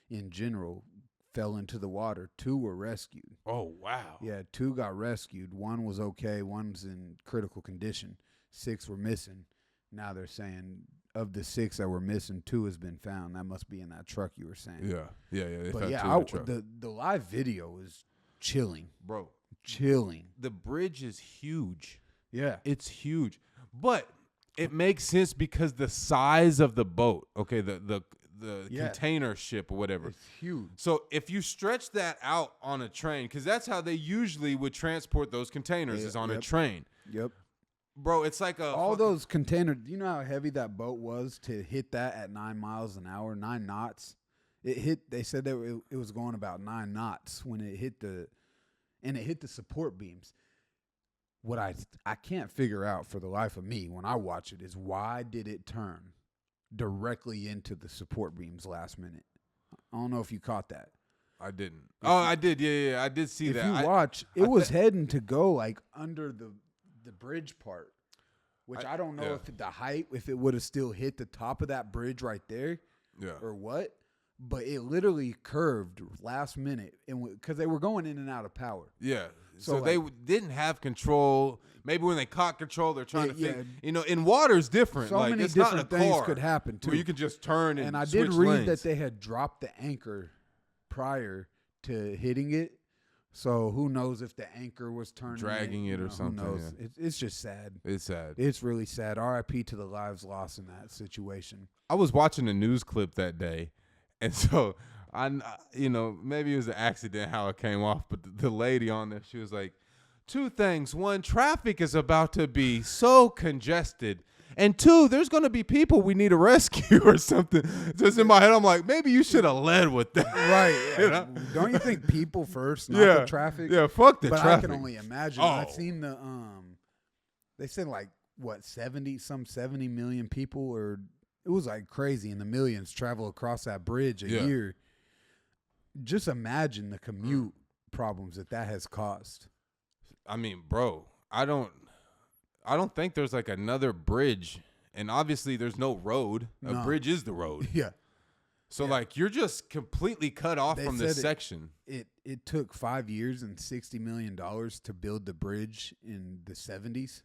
S1: in general fell into the water. 2 were rescued.
S2: Oh, wow.
S1: Yeah, 2 got rescued. 1 was okay. 1's in critical condition. 6 were missing. Now they're saying of the 6 that were missing, 2 has been found. That must be in that truck you were saying.
S2: Yeah. They
S1: but
S2: found
S1: yeah,
S2: 2 in the truck.
S1: The live video is chilling.
S2: Bro.
S1: Chilling.
S2: The bridge is huge.
S1: Yeah.
S2: It's huge. But it makes sense because the size of the boat, okay, the container ship or whatever.
S1: It's huge.
S2: So if you stretch that out on a train, because that's how they usually would transport those containers, is on a train.
S1: Yep.
S2: Bro, it's like
S1: all those containers. Do you know how heavy that boat was to hit that at 9 miles an hour, 9 knots? It hit. They said that it was going about 9 knots when it hit the support beams. What I can't figure out for the life of me when I watch it is, why did it turn directly into the support beams last minute? I don't know if you caught that.
S2: I didn't. I did. Yeah. I did see that.
S1: If you watch, it was heading to go like under the bridge part, which I don't know if the height, if it would have still hit the top of that bridge right there, or what. But it literally curved last minute, and because they were going in and out of power.
S2: Yeah. So like, they didn't have control. Maybe when they caught control, they're trying to think. You know, in water is different.
S1: So many different things could happen too.
S2: Where you can just turn and
S1: I
S2: switch
S1: did read
S2: lanes.
S1: that they had dropped the anchor prior to hitting it. So who knows if the anchor was
S2: dragging it or something.
S1: Who knows? Yeah. It's just sad.
S2: It's sad.
S1: It's really sad. RIP to the lives lost in that situation.
S2: I was watching a news clip that day, and so maybe it was an accident how it came off, but the lady on there, she was like, 2 things. 1, traffic is about to be so congested. And 2, there's going to be people we need to rescue or something. Just in my head, I'm like, maybe you should have led with that.
S1: Right.
S2: You know?
S1: Don't you think people first, not the traffic?
S2: Yeah, fuck the traffic.
S1: But I can only imagine. I've seen they said like, 70 million people, or it was like crazy in the millions travel across that bridge a year. Just imagine the commute problems that has caused.
S2: I mean, bro, I don't think there's like another bridge, and obviously there's no road. A bridge is the road.
S1: Yeah.
S2: So like you're just completely cut off from this section.
S1: It took 5 years and $60 million to build the bridge in the 70s.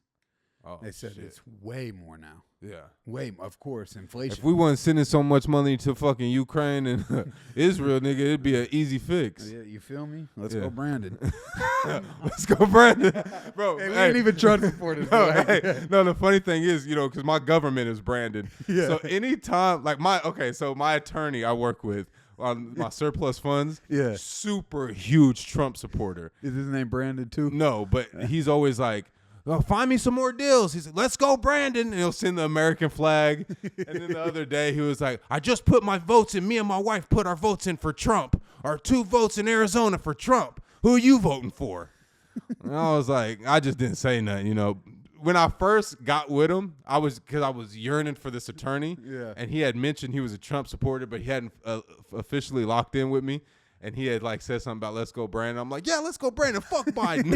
S2: Oh,
S1: they said it's way more now.
S2: Yeah.
S1: Way, of course, inflation.
S2: If we weren't sending so much money to fucking Ukraine and Israel, nigga, it'd be an easy fix.
S1: Yeah, you feel me? Let's go, Brandon.
S2: Let's go, Brandon. Bro,
S1: hey, we ain't even trying to support us.
S2: No, the funny thing is, because my government is Brandon. Yeah. So anytime, like my attorney I work with on my surplus funds, super huge Trump supporter.
S1: Is his name Brandon too?
S2: No, but he's always like, oh, find me some more deals. He said, let's go, Brandon. And he'll send the American flag. And then the other day he was like, I just put my votes in. Me and my wife put our votes in for Trump. Our 2 votes in Arizona for Trump. Who are you voting for? And I was like, I just didn't say nothing, When I first got with him, because I was yearning for this attorney. Yeah. And he had mentioned he was a Trump supporter, but he hadn't officially locked in with me. And he had said something about let's go, Brandon. I'm like, yeah, let's go, Brandon. Fuck Biden.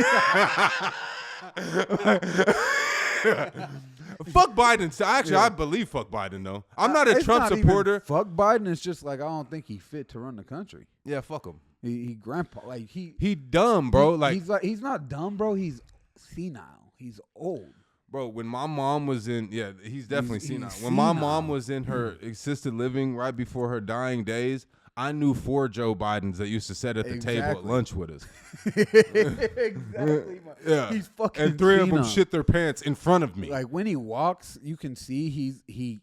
S2: Fuck Biden. Actually, I believe fuck Biden, though. I'm not a Trump supporter.
S1: Fuck Biden. It's just I don't think he fit to run the country.
S2: Yeah, fuck him.
S1: He grandpa.
S2: He dumb, bro.
S1: He's not dumb, bro. He's senile. He's old.
S2: Bro, when my mom was he's definitely senile. When my mom was in her assisted living right before her dying days, I knew 4 Joe Bidens that used to sit at the table at lunch with us.
S1: Exactly.
S2: Yeah.
S1: He's fucking
S2: and 3 of them
S1: senile.
S2: shit their pants in front of me.
S1: When he walks, you can see he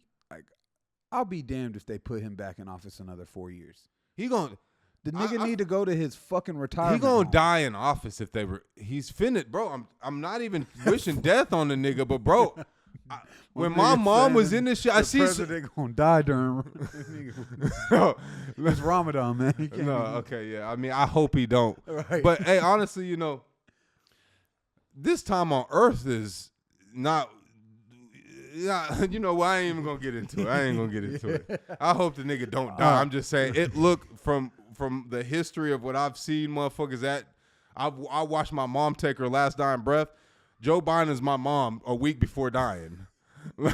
S1: I'll be damned if they put him back in office another 4 years. The nigga need to go to his fucking retirement.
S2: He gonna die in office if he's finna, bro. I'm not even wishing death on the nigga, but bro, when my mom was in this shit, I see the
S1: president gonna die during. It's Ramadan, man.
S2: No, okay, yeah. I mean, I hope he don't.
S1: Right.
S2: But hey, honestly, this time on Earth is not. Yeah, I ain't even gonna get into it. I hope the nigga don't die. I'm just saying, it looked from the history of what I've seen, motherfuckers. I watched my mom take her last dying breath. Joe Biden is my mom a week before dying. I'm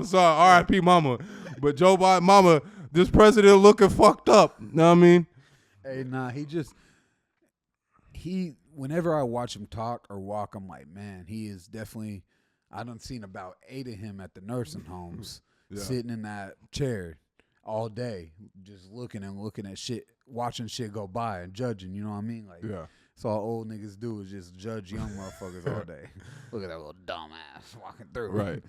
S2: sorry, R.I.P. mama, but Joe Biden, mama, this president looking fucked up. Know what I mean?
S1: Hey, nah, whenever I watch him talk or walk, I'm like, man, he is definitely. I done seen about 8 of him at the nursing homes, sitting in that chair all day, just looking at shit, watching shit go by and judging. You know what I mean? That's all old niggas do is just judge young motherfuckers all day. Look at that little dumbass walking through.
S2: Right.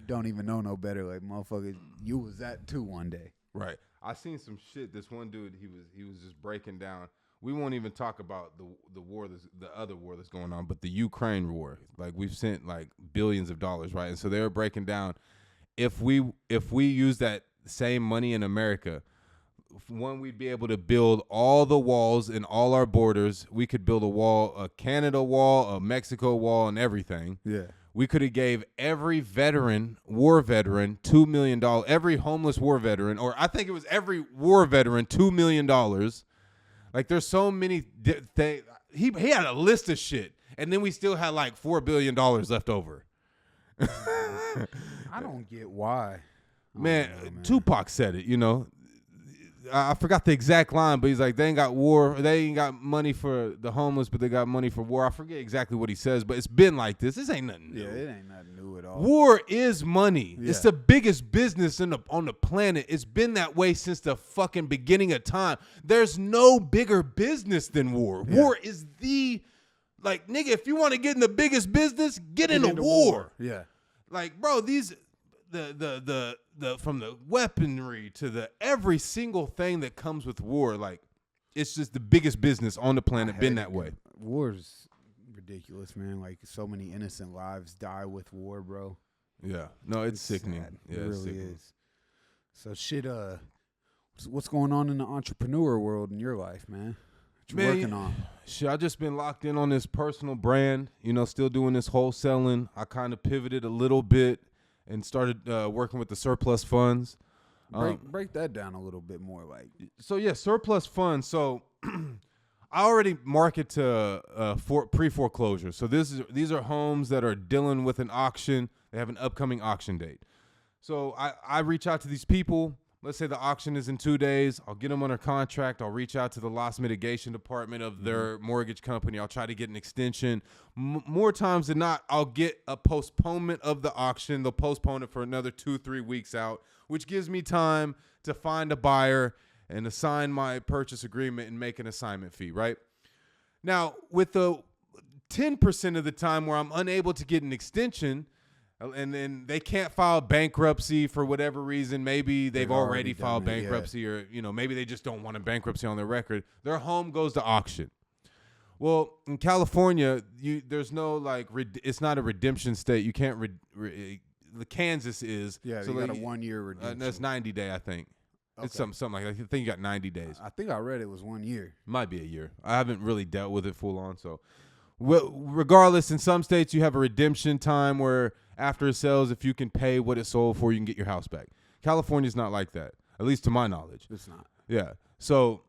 S1: Don't even know no better. Motherfucker, you was that too one day.
S2: Right. I seen some shit. This one dude, he was just breaking down. We won't even talk about the war, the other war that's going on, but the Ukraine war. We've sent billions of dollars, right? And so they were breaking down if we use that same money in America, one, we'd be able to build all the walls in all our borders. We could build a Canada wall, a Mexico wall, and everything. Yeah. We could have gave every war veteran, $2 million. Every homeless war veteran, or I think it was every war veteran, $2 million. There's so many things. He had a list of shit, and then we still had $4 billion left over.
S1: I don't get why.
S2: Man, Tupac said it, I forgot the exact line, but he's like, they ain't got money for the homeless, but they got money for war. I forget exactly what he says, but it's been like this. This ain't nothing new.
S1: Yeah, it ain't nothing new at all.
S2: War is money. Yeah. It's the biggest business on the planet. It's been that way since the fucking beginning of time. There's no bigger business than war. Yeah. War is nigga, if you want to get in the biggest business, get into war.
S1: Yeah.
S2: Bro, these the from the weaponry to the every single thing that comes with war, it's just the biggest business on the planet. Been that way.
S1: War's ridiculous, man. So many innocent lives die with war, bro.
S2: Yeah, no, it's sickening.
S1: Sad.
S2: Yeah,
S1: it really
S2: sickening.
S1: is. So shit. What's going on in the entrepreneur world in your life, man? What you working on?
S2: Shit, I just been locked in on this personal brand. Still doing this wholesaling. I kind of pivoted a little bit and started working with the surplus funds.
S1: Break that down a little bit more.
S2: So, yeah, surplus funds. So I already market to pre-foreclosure. So these are homes that are dealing with an auction. They have an upcoming auction date. So I reach out to these people. Let's say the auction is in 2 days. I'll get them under contract. I'll reach out to the loss mitigation department of their mortgage company. I'll try to get an extension. More times than not, I'll get a postponement of the auction. They'll postpone it for another 2-3 weeks out, which gives me time to find a buyer and assign my purchase agreement and make an assignment fee, right? Now, with the 10% of the time where I'm unable to get an extension, and then they can't file bankruptcy for whatever reason. Maybe they've already filed bankruptcy, or maybe they just don't want a bankruptcy on their record. Their home goes to auction. Well, in California, there's no it's not a redemption state. You can't. The Kansas is.
S1: Yeah, so you got a 1 year redemption.
S2: That's 90 day, I think. Okay. It's something like that. I think you got 90 days.
S1: I think I read it was 1 year.
S2: Might be a year. I haven't really dealt with it full on. So, regardless, in some states you have a redemption time where after it sells, if you can pay what it sold for, you can get your house back. California's not like that, at least to my knowledge.
S1: It's not.
S2: Yeah. So,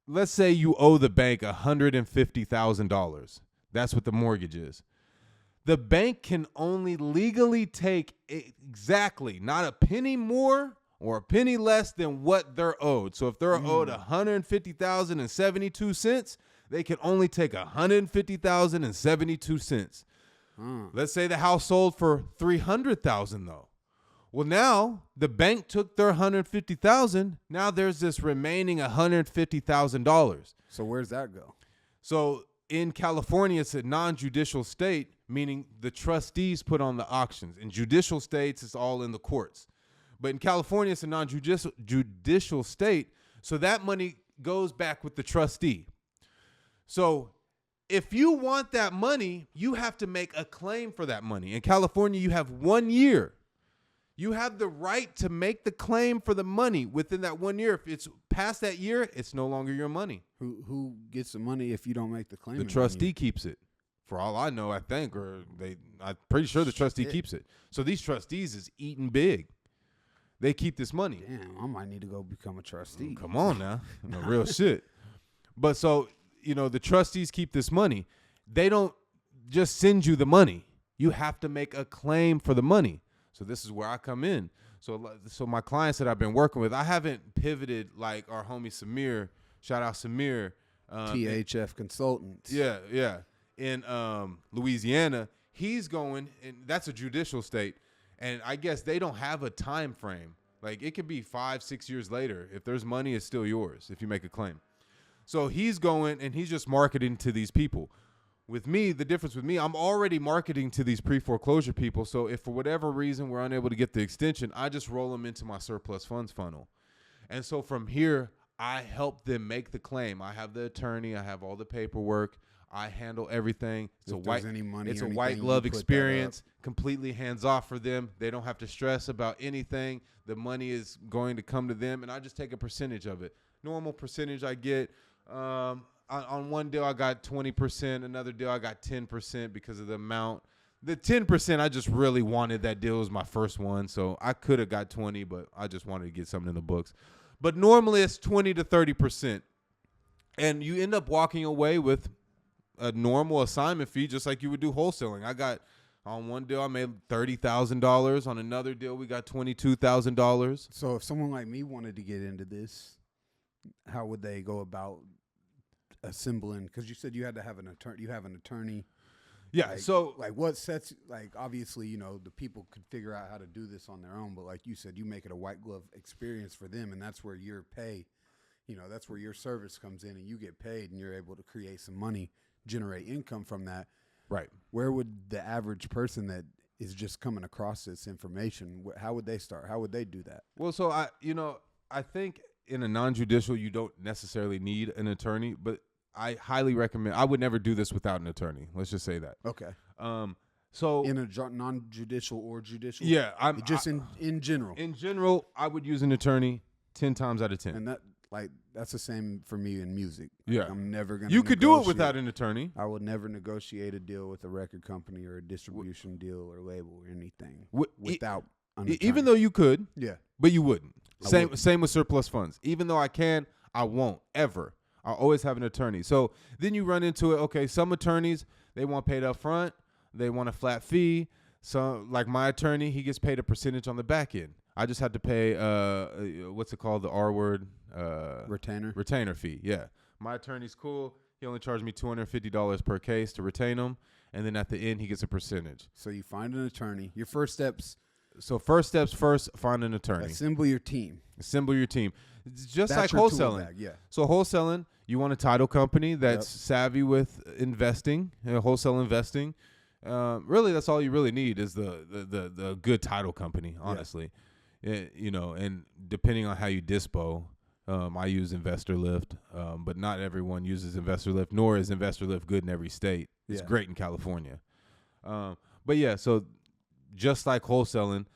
S2: let's say you owe the bank $150,000. That's what the mortgage is. The bank can only legally take exactly not a penny more or a penny less than what they're owed. So if they're owed $150,072, they can only take $150,072. Let's say the house sold for $300,000 though. Well, now the bank took their $150,000. Now there's this remaining $150,000.
S1: So where's that go?
S2: So in California, it's a non-judicial state, meaning the trustees put on the auctions. In judicial states, it's all in the courts. But in California, it's a non-judicial state, so that money goes back with the trustee. So if you want that money, you have to make a claim for that money. In California, you have 1 year. You have the right to make the claim for the money within that 1 year. If it's past that year, it's no longer your money.
S1: Who gets the money if you don't make the claim?
S2: The trustee keeps it. For all I know, I think, I'm pretty sure the trustee keeps it. So these trustees is eating big. They keep this money.
S1: Damn, I might need to go become a trustee.
S2: Come on now. No, real shit. But so, the trustees keep this money. They don't just send you the money. You have to make a claim for the money. So this is where I come in. So my clients that I've been working with, I haven't pivoted like our homie Samir. Shout out Samir.
S1: THF Consultants.
S2: Yeah. In Louisiana, he's going, and that's a judicial state. And I guess they don't have a time frame. Like it could be 5-6 years later. If there's money, it's still yours if you make a claim. So he's going and he's just marketing to these people. With me, the difference with me, I'm already marketing to these pre-foreclosure people. So if for whatever reason we're unable to get the extension, I just roll them into my surplus funds funnel. And so from here, I help them make the claim. I have the attorney. I have all the paperwork. I handle everything. It's a white glove experience, completely hands off for them. They don't have to stress about anything. The money is going to come to them, and I just take a percentage of it. Normal percentage I get. On one deal, I got 20%. Another deal, I got 10% because of the amount. The 10%, I just really wanted that deal. It was my first one, so I could have got 20, but I just wanted to get something in the books. But normally it's 20 to 30%. And you end up walking away with a normal assignment fee, just like you would do wholesaling. I got on one deal, I made $30,000. On another deal, we got $22,000.
S1: So if someone like me wanted to get into this, how would they go about assembling? Because you said you had to have an attorney. You have an attorney.
S2: Yeah.
S1: What sets, obviously, the people could figure out how to do this on their own. But like you said, you make it a white glove experience for them. And that's where your pay, that's where your service comes in and you get paid and you're able to create some money, generate income from that.
S2: Right.
S1: Where would the average person that is just coming across this information, how would they start? How would they do that?
S2: Well, so I think in a non-judicial, you don't necessarily need an attorney, but I highly recommend. I would never do this without an attorney. Let's just say that.
S1: Okay.
S2: So
S1: in a non-judicial or judicial.
S2: Yeah,
S1: in general.
S2: In general, I would use an attorney 10 times out of 10.
S1: And that's the same for me in music.
S2: Yeah,
S1: I'm never gonna.
S2: You could do it without an attorney.
S1: I would never negotiate a deal with a record company or a distribution deal or label or anything without an attorney.
S2: Even though you could.
S1: Yeah.
S2: But you wouldn't. Same with surplus funds. Even though I can, I won't ever. I always have an attorney. So then you run into it. Okay, some attorneys, they want paid up front. They want a flat fee. So like my attorney, he gets paid a percentage on the back end. I just have to pay, what's it called? The R word? Retainer fee. Yeah. My attorney's cool. He only charged me $250 per case to retain him. And then at the end, he gets a percentage.
S1: So you find an attorney. Your first steps.
S2: So first steps first, find an attorney.
S1: Assemble your team.
S2: It's just
S1: That's
S2: like
S1: your
S2: wholesaling.
S1: tool bag, yeah.
S2: So wholesaling, you want a title company that's savvy with investing, wholesale investing. Really, that's all you really need is the good title company, honestly. And depending on how you dispo, I use Investor Lift, but not everyone uses Investor Lift, nor is Investor Lift good in every state. It's great in California. But yeah, so just like wholesaling,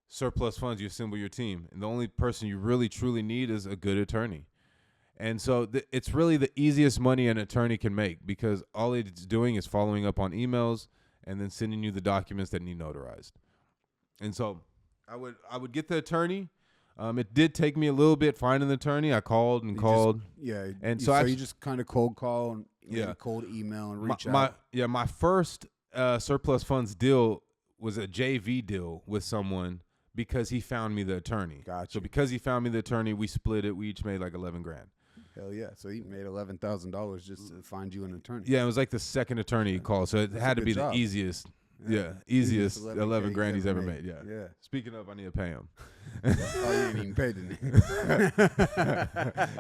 S2: surplus funds, you assemble your team. And the only person you really, truly need is a good attorney. And so it's really the easiest money an attorney can make because all it's doing is following up on emails and then sending you the documents that need notarized. And so I would get the attorney. It did take me a little bit finding the attorney. I called and called.
S1: And so you just kind of cold call and cold email and reach out.
S2: My first surplus funds deal was a JV deal with someone because he found me the attorney.
S1: Gotcha.
S2: So because he found me the attorney, we split it. We each made like $11,000.
S1: Hell yeah! So he made $11,000 just to find you an attorney.
S2: Yeah, it was like the second attorney he called, so it had to be the easiest. Easiest $11,000 he's ever made. Yeah. Speaking of, I need to pay him.
S1: Oh, you ain't even paid it.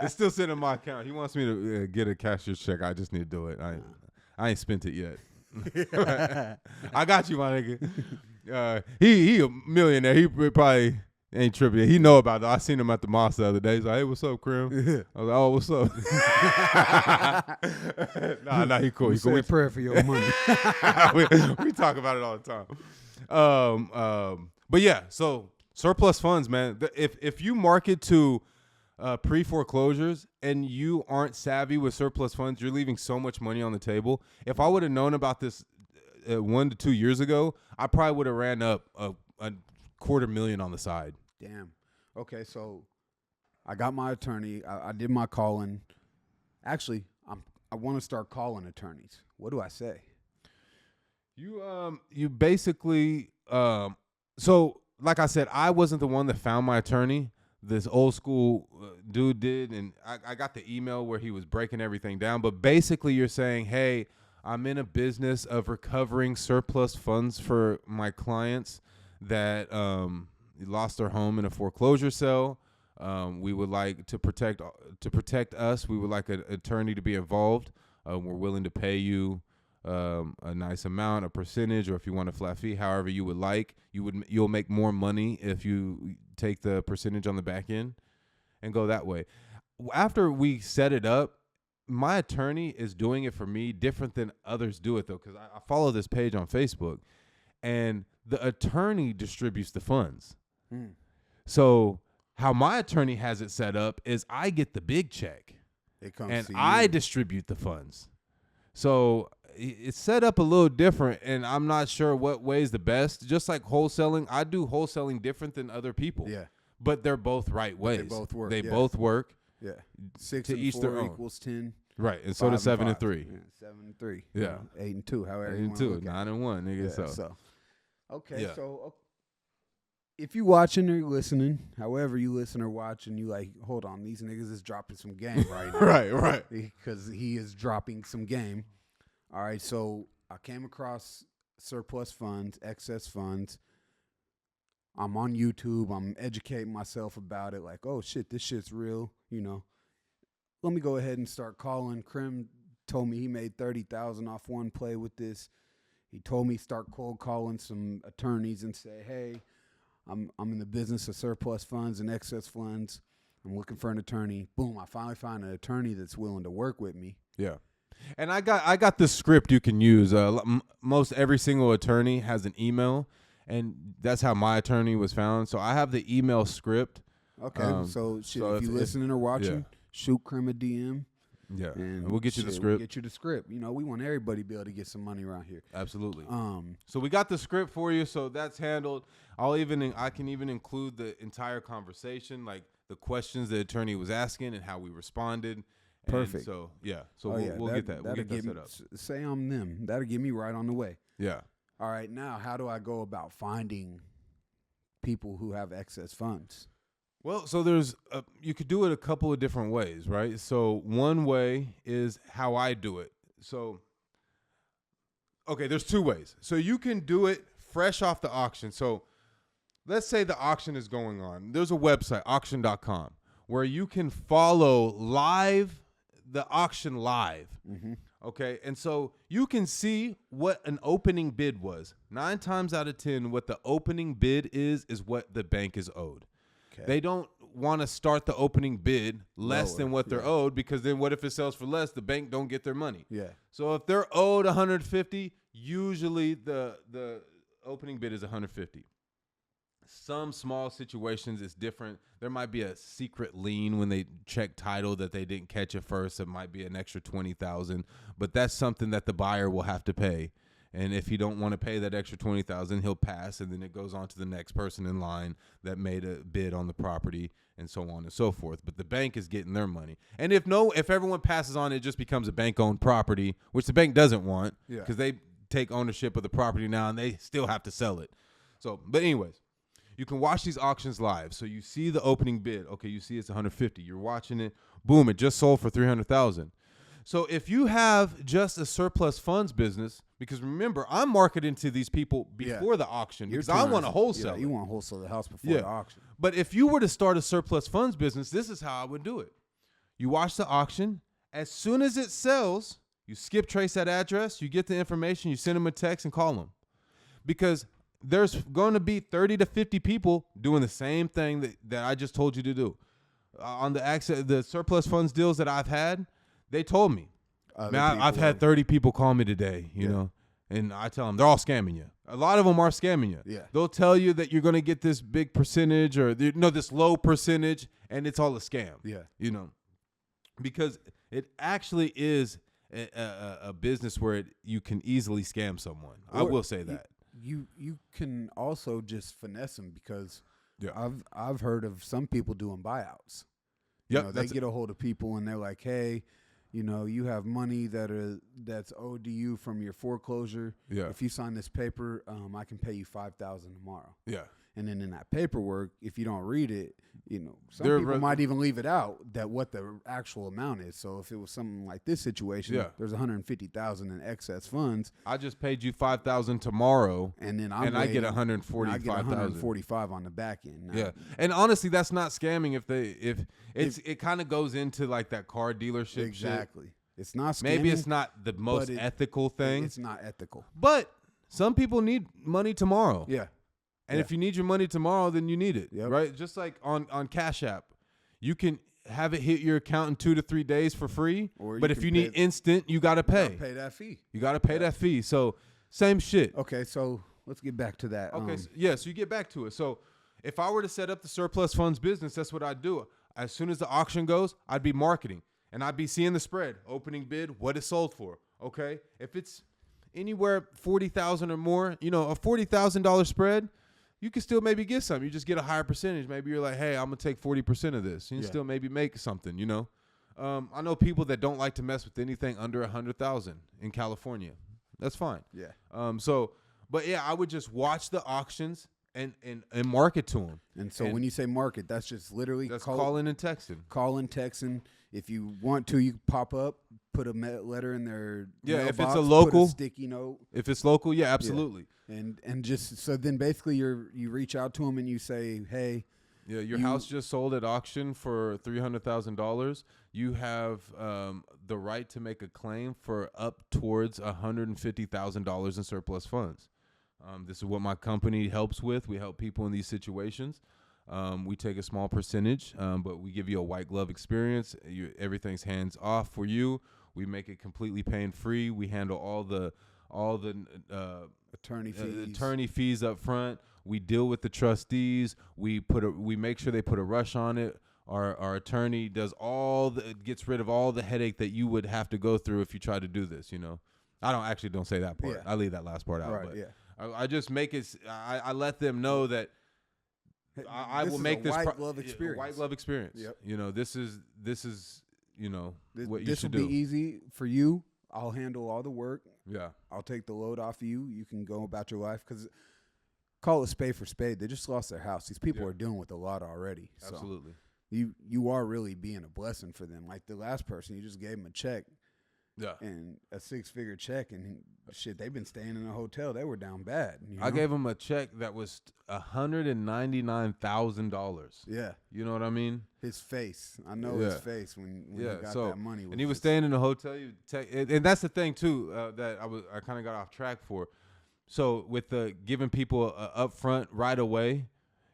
S2: It's still sitting in my account. He wants me to get a cashier's check. I just need to do it. I ain't spent it yet. I got you, my nigga. He a millionaire. He probably ain't tripping. He know about it. I seen him at the mosque the other day. He's like, "Hey, what's up, Crim?" I was like, "Oh, what's up?" Nah, he cool. He cool.
S1: Say a prayer for your money.
S2: we talk about it all the time. But yeah, so surplus funds, man. If you market to pre-foreclosures and you aren't savvy with surplus funds, you're leaving so much money on the table. If I would have known about this 1 to 2 years ago, I probably would have ran up a $250,000 on the side.
S1: Damn. Okay, so I got my attorney. I did my calling. Actually, I want to start calling attorneys. What do I say?
S2: You basically so like I said, I wasn't the one that found my attorney. This old school dude did, and I got the email where he was breaking everything down. But basically, you're saying, hey, I'm in a business of recovering surplus funds for my clients that lost their home in a foreclosure sale. We would like to protect us. We would like an attorney to be involved. We're willing to pay you a nice amount, a percentage, or if you want a flat fee, however you would like. You'll make more money if you take the percentage on the back end and go that way. After we set it up, my attorney is doing it for me different than others do it, though, because I follow this page on Facebook, and the attorney distributes the funds. So how my attorney has it set up is I get the big check, and I distribute the funds. So it's set up a little different, and I'm not sure what way is the best. Just like wholesaling, I do wholesaling different than other people. Yeah, but they're both right ways. They both work. They both work.
S1: Yeah, 6 to each 4 their equals 10.
S2: Right, and so does 7 and 3.
S1: Yeah, 7 and 3.
S2: Yeah,
S1: 8 and 2. However,
S2: 8 and 2, 9 and 1, nigga.
S1: Yeah, so. Okay, so if you watching or listening, however you listen or watch, and you like, hold on, these niggas is dropping some game right now.
S2: right.
S1: Because he is dropping some game. All right, so I came across surplus funds, excess funds. I'm on YouTube. I'm educating myself about it. Like, oh, shit, this shit's real, you know. Let me go ahead and start calling. Crim told me he made $30,000 off one play with this. He told me start cold calling some attorneys and say, hey, I'm in the business of surplus funds and excess funds. I'm looking for an attorney. Boom, I finally found an attorney that's willing to work with me.
S2: Yeah. And I got the script you can use. Most every single attorney has an email, and that's how my attorney was found. So I have the email script.
S1: Okay, so if you're listening or watching, shoot Crim a DM.
S2: Yeah, and we'll get you the script.
S1: We'll get you the script. You know, we want everybody to be able to get some money around here.
S2: Absolutely. So we got the script for you, so that's handled. I can even include the entire conversation, like the questions the attorney was asking and how we responded,
S1: Perfect.
S2: So we'll get that. We'll get that set up.
S1: Say I'm them. That'll get me right on the way.
S2: Yeah.
S1: All right. Now, how do I go about finding people who have excess funds?
S2: Well, so there's you could do it a couple of different ways, right? So one way is how I do it. So, okay, there's two ways. So you can do it fresh off the auction. So let's say the auction is going on. There's a website, auction.com, where you can follow the auction live.
S1: Mm-hmm.
S2: Okay, and so you can see what an opening bid was. 9 times out of 10, what the opening bid is what the bank is owed. Okay. They don't want to start the opening bid less than what they're owed, because then what if it sells for less? The bank don't get their money.
S1: Yeah.
S2: So if they're owed 150, usually the opening bid is 150. Some small situations it's different. There might be a secret lien when they check title that they didn't catch at first. It might be an extra $20,000, but that's something that the buyer will have to pay. And if he don't want to pay that extra $20,000, he'll pass, and then it goes on to the next person in line that made a bid on the property, and so on and so forth. But the bank is getting their money. And if everyone passes on, it just becomes a bank-owned property, which the bank doesn't want, because they take ownership of the property now, and they still have to sell it. So, but anyways, you can watch these auctions live. So you see the opening bid. Okay, you see it's 150. You're watching it. Boom, it just sold for $300,000. So if you have just a surplus funds business, because remember, I'm marketing to these people before the auction, because I want to wholesale.
S1: Yeah, you want to wholesale the house before the auction.
S2: But if you were to start a surplus funds business, this is how I would do it. You watch the auction. As soon as it sells, you skip trace that address, you get the information, you send them a text and call them. Because there's going to be 30 to 50 people doing the same thing that I just told you to do. On the surplus funds deals that I've had, they told me, man, I've had 30 people call me today, you know, and I tell them they're all scamming you. A lot of them are scamming you. Yeah. They'll tell you that you're going to get this big percentage or this low percentage, and it's all a scam. Yeah. You know, because it actually is a business where you can easily scam someone. I will say that.
S1: You can also just finesse them, because I've heard of some people doing buyouts. Yeah, they get a hold of people and they're like, hey, you have money that's owed to you from your foreclosure. Yeah. If you sign this paper, I can pay you $5,000 tomorrow. Yeah. And then in that paperwork, if you don't read it, some people might even leave it out that what the actual amount is. So if it was something like this situation, there's $150,000 in excess funds.
S2: I just paid you $5,000 tomorrow, and then I get $145,000.
S1: I get $145 on the back end. Now,
S2: and honestly, that's not scamming. If it kind of goes into like that car dealership.
S1: Exactly. Shit. It's not scamming.
S2: Maybe it's not the most ethical thing.
S1: It's not ethical.
S2: But some people need money tomorrow.
S1: Yeah.
S2: And if you need your money tomorrow, then you need it, right? Just like on Cash App, you can have it hit your account in 2 to 3 days for free. But if you need instant, you got to pay.
S1: Pay that fee.
S2: You got to pay that fee. So same shit.
S1: Okay, so let's get back to that.
S2: Okay, so you get back to it. So if I were to set up the surplus funds business, that's what I'd do. As soon as the auction goes, I'd be marketing. And I'd be seeing the spread, opening bid, what it sold for, okay? If it's anywhere $40,000 or more, a $40,000 spread, you can still maybe get some. You just get a higher percentage. Maybe you're like, hey, I'm going to take 40% of this. And you still maybe make something, I know people that don't like to mess with anything under 100,000 in California. That's fine. Yeah. I would just watch the auctions and market to them.
S1: And so when you say market, that's just literally
S2: calling and texting.
S1: Calling, texting. If you want to, you pop up, put a letter in their mailbox,
S2: if it's a local,
S1: put a sticky note.
S2: If it's local, absolutely.
S1: Yeah. And just so then basically you reach out to them and you say, hey,
S2: your house just sold at auction for $300,000. You have the right to make a claim for up towards $150,000 in surplus funds. This is what my company helps with. We help people in these situations. We take a small percentage, but we give you a white glove experience. Everything's hands off for you. We make it completely pain free. We handle all the attorney fees up front. We deal with the trustees. We make sure they put a rush on it. Our attorney does gets rid of all the headache that you would have to go through if you try to do this. I don't say that part. Yeah. I leave that last part out. Right, but I just make it. I let them know that I will make this
S1: white glove experience.
S2: White glove experience. Yep. This is what you
S1: this
S2: should
S1: will
S2: do.
S1: be easy for you. I'll handle all the work.
S2: Yeah.
S1: I'll take the load off of you. You can go about your life because call it spade for spade. They just lost their house. These people are dealing with a lot already.
S2: Absolutely.
S1: So you are really being a blessing for them. Like the last person, you just gave them a check.
S2: Yeah.
S1: And a 6-figure check, and shit, they've been staying in a hotel. They were down bad.
S2: I gave him a check that was $199,000.
S1: Yeah.
S2: You know what I mean?
S1: His face. I know his face when he got that money.
S2: And he was staying in a hotel. And that's the thing, too, that I kind of got off track for. So with the giving people upfront right away,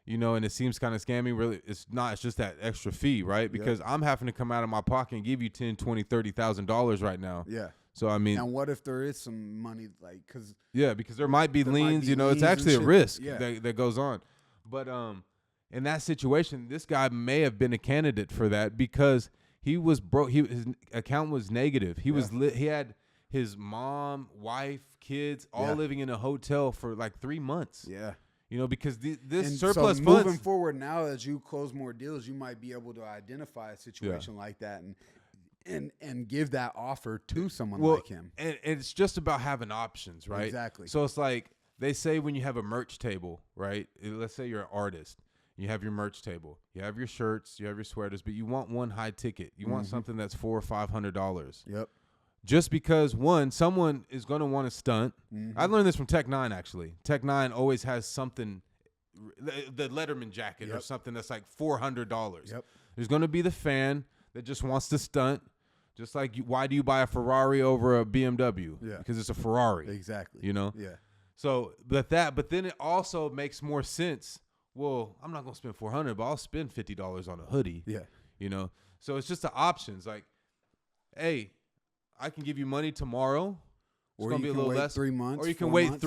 S2: and it seems kind of scammy. Really, it's not. It's just that extra fee, right? Because I'm having to come out of my pocket and give you $10,000, $20,000, $30,000 right now.
S1: Yeah.
S2: So I mean,
S1: now what if there is some money, like, because
S2: because there might be liens. It's actually a risk that goes on. But in that situation, this guy may have been a candidate for that because he was broke. His account was negative. He was he had his mom, wife, kids all living in a hotel for like 3 months.
S1: Yeah.
S2: Because this
S1: and
S2: surplus
S1: so
S2: funds.
S1: Moving forward now, as you close more deals, you might be able to identify a situation like that and give that offer to someone like him.
S2: And it's just about having options, right?
S1: Exactly.
S2: So it's like they say when you have a merch table, right? Let's say you're an artist. You have your merch table. You have your shirts. You have your sweaters. But you want one high ticket. You want something that's $400 or $500.
S1: Yep.
S2: Just because, someone is going to want to stunt. I learned this from Tech 9, actually. Tech 9 always has something, the Letterman jacket or something that's like $400.
S1: Yep. There's
S2: going to be the fan that just wants to stunt. Just like, why do you buy a Ferrari over a BMW?
S1: Yeah.
S2: Because it's a Ferrari.
S1: Exactly.
S2: Yeah. So, but then it also makes more sense. Well, I'm not going to spend $400, but I'll spend $50 on a hoodie.
S1: Yeah.
S2: So it's just the options. Like, hey, I can give you money tomorrow. It's going to be a little less.
S1: 3 months.
S2: Or you can
S1: 4
S2: wait
S1: months.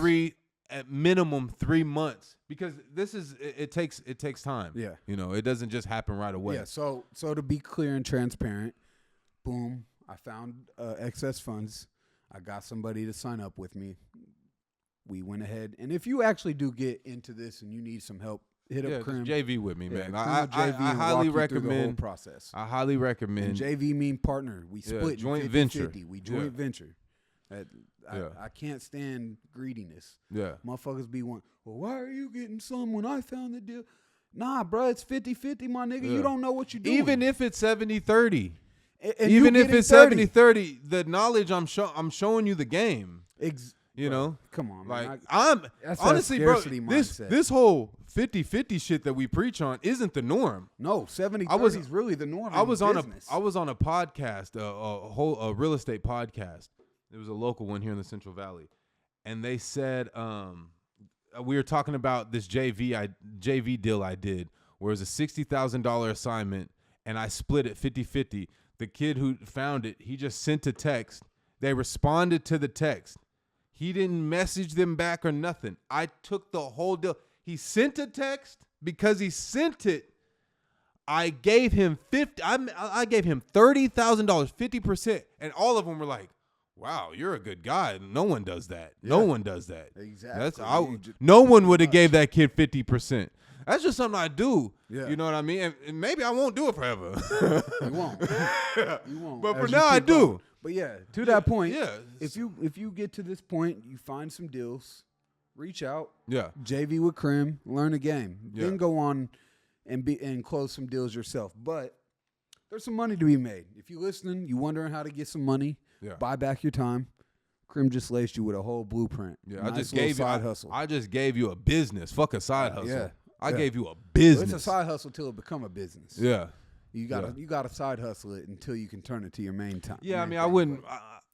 S2: at minimum 3 months because it takes time.
S1: Yeah.
S2: It doesn't just happen right away.
S1: Yeah. So to be clear and transparent, boom, I found excess funds. I got somebody to sign up with me. We went ahead. And if you actually do get into this and you need some help, hit up Crim.
S2: JV with me, man.
S1: I
S2: highly recommend
S1: the whole process.
S2: I highly recommend.
S1: And JV mean partner. We split
S2: joint
S1: 50-50.
S2: venture.
S1: We joint venture. I can't stand greediness.
S2: Yeah.
S1: Motherfuckers be one. Well, why are you getting some when I found the deal? Nah, bro, it's 50-50, my nigga. You don't know what you're doing.
S2: Even if it's 70-30.
S1: And
S2: even if it's 70-30, the knowledge I'm showing you the game.
S1: Come on, man.
S2: That's honestly, bro,
S1: mindset.
S2: this whole 50-50 shit that we preach on isn't the norm.
S1: No, 70-30 is really the norm. I was on
S2: a podcast, a real estate podcast. It was a local one here in the Central Valley, and they said we were talking about this JV deal I did, where it was a $60,000 assignment, and I split it 50-50. The kid who found it, he just sent a text. They responded to the text. He didn't message them back or nothing. I took the whole deal. He sent a text because he sent it. I gave him I gave him $30,000, 50%, and all of them were like, "Wow, you're a good guy. No one does that. Yeah. No one does that.
S1: Exactly.
S2: No one would have gave that kid 50%. That's just something I do.
S1: Yeah.
S2: You know what I mean? And maybe I won't do it forever.
S1: You won't. You won't.
S2: But for now, I do.
S1: Going. But yeah, to that point,
S2: yeah.
S1: If you get to this point, you find some deals, reach out.
S2: Yeah.
S1: JV with Crim, learn a game.
S2: Yeah.
S1: Then go on and close some deals yourself. But there's some money to be made. If you're listening, you wondering how to get some money, buy back your time. Crim just laced you with a whole blueprint.
S2: Yeah,
S1: nice
S2: I just gave you
S1: hustle.
S2: I just gave you a business. Fuck a side hustle.
S1: Yeah.
S2: I gave you a business.
S1: Well, it's a side hustle till it become a business.
S2: Yeah.
S1: You gotta side hustle it until you can turn it to your main time.
S2: Yeah, I mean, I wouldn't.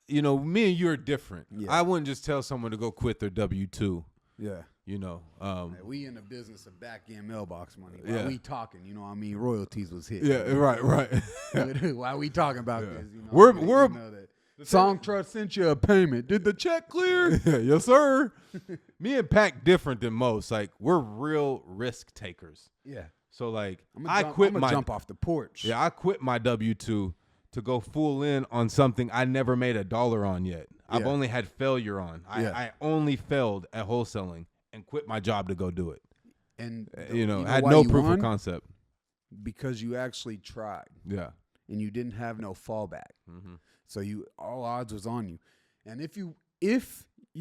S2: Me and you are different.
S1: Yeah.
S2: I wouldn't just tell someone to go quit their W-2.
S1: Yeah.
S2: We
S1: in the business of back end mailbox money.
S2: Yeah.
S1: While we talking, royalties was hit.
S2: Yeah, right.
S1: While we talking about this,
S2: we're
S1: Song Trust sent you a payment. Did the check clear?
S2: Yes, sir. Me and Pac different than most. Like, we're real risk takers.
S1: Yeah.
S2: So like,
S1: I'm gonna jump off the porch.
S2: Yeah, I quit my W-2 to go full in on something I never made $1 on yet. I've only had failure on. I only failed at wholesaling and quit my job to go do it.
S1: And
S2: I had no proof of concept
S1: because you actually tried.
S2: Yeah.
S1: and you didn't have no fallback.
S2: Mm-hmm.
S1: So all odds was on you. And if you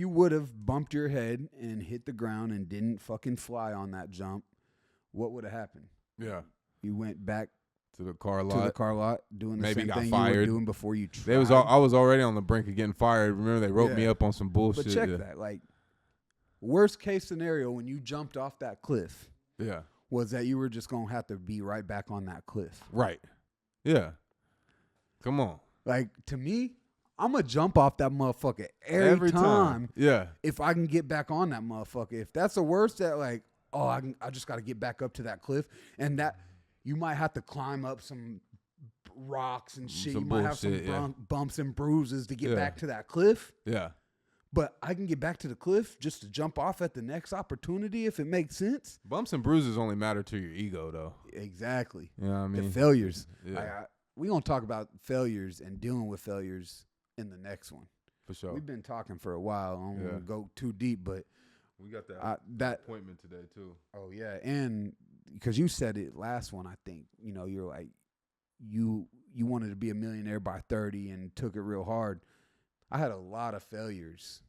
S1: would have bumped your head and hit the ground and didn't fucking fly on that jump, what would have happened?
S2: Yeah.
S1: You went back
S2: To the car
S1: to the car lot doing the
S2: Maybe
S1: same
S2: got
S1: thing
S2: fired.
S1: you were doing before you tried.
S2: I was already on the brink of getting fired. Remember, they wrote me
S1: Yeah.
S2: up on some bullshit.
S1: But check that. Like, worst case scenario when you jumped off that cliff
S2: Yeah.
S1: was that you were just going to have to be right back on that cliff.
S2: Right. Yeah. Come on.
S1: Like, to me, I'm going to jump off that motherfucker every time
S2: Yeah.
S1: if I can get back on that motherfucker. If that's the worst, that like, I just got to get back up to that cliff, and that you might have to climb up some rocks and shit.
S2: Some
S1: you might
S2: bullshit,
S1: have some bumps and bruises to get
S2: Yeah.
S1: back to that cliff.
S2: Yeah.
S1: But I can get back to the cliff just to jump off at the next opportunity if it makes sense.
S2: Bumps and bruises only matter to your ego, though.
S1: Exactly.
S2: You know what I mean?
S1: The failures.
S2: Yeah.
S1: We gonna talk about failures and dealing with failures in the next one.
S2: For sure.
S1: We've been talking for a while. I don't want to go too deep, but
S2: We got that appointment today, too.
S1: Oh yeah, and because you said it last one, I think you're like you wanted to be a millionaire by 30 and took it real hard. I had a lot of failures.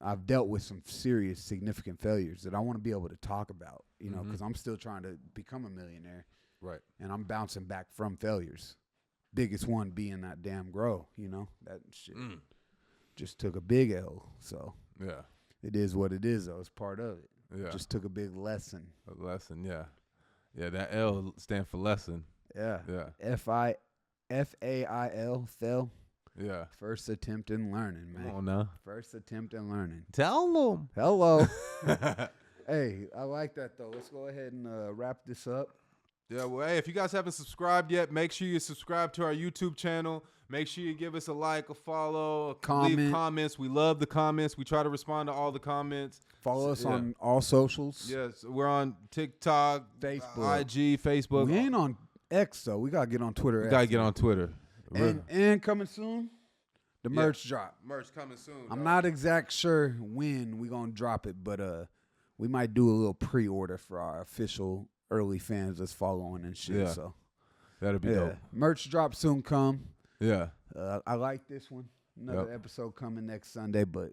S1: I've dealt with some serious, significant failures that I want to be able to talk about. Because I'm still trying to become a millionaire.
S2: Right.
S1: And I'm bouncing back from failures. Biggest one being that damn grow, that shit just took a big L. So
S2: Yeah.
S1: it is what it is, though. It's part of it.
S2: Yeah.
S1: Just took a big lesson.
S2: A lesson, yeah. Yeah, that L stand for lesson.
S1: Yeah.
S2: Yeah.
S1: FAIL, fail.
S2: Yeah.
S1: First attempt in learning, man.
S2: Come on now.
S1: First attempt in learning.
S2: Tell them.
S1: Hello. Hey, I like that, though. Let's go ahead and wrap this up.
S2: Yeah, well, hey, if you guys haven't subscribed yet, make sure you subscribe to our YouTube channel. Make sure you give us a like, a follow, leave comments. We love the comments. We try to respond to all the comments.
S1: Follow us on all socials.
S2: Yes, we're on TikTok,
S1: Facebook,
S2: IG, Facebook.
S1: We ain't on X, though. We got to get on Twitter.
S2: We got to get on Twitter.
S1: And coming soon, the merch drop.
S2: Merch coming soon.
S1: I'm not exact sure when we going to drop it, but we might do a little pre-order for our official early fans that's following and shit.
S2: Yeah.
S1: So
S2: that'll be dope.
S1: Merch drop soon come.
S2: Yeah.
S1: I like this one. Another episode coming next Sunday, but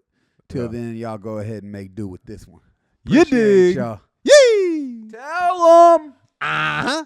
S1: till then, y'all go ahead and make do with this one.
S2: You dig.
S1: Y'all.
S2: Yee.
S1: Tell them.
S2: Uh-huh.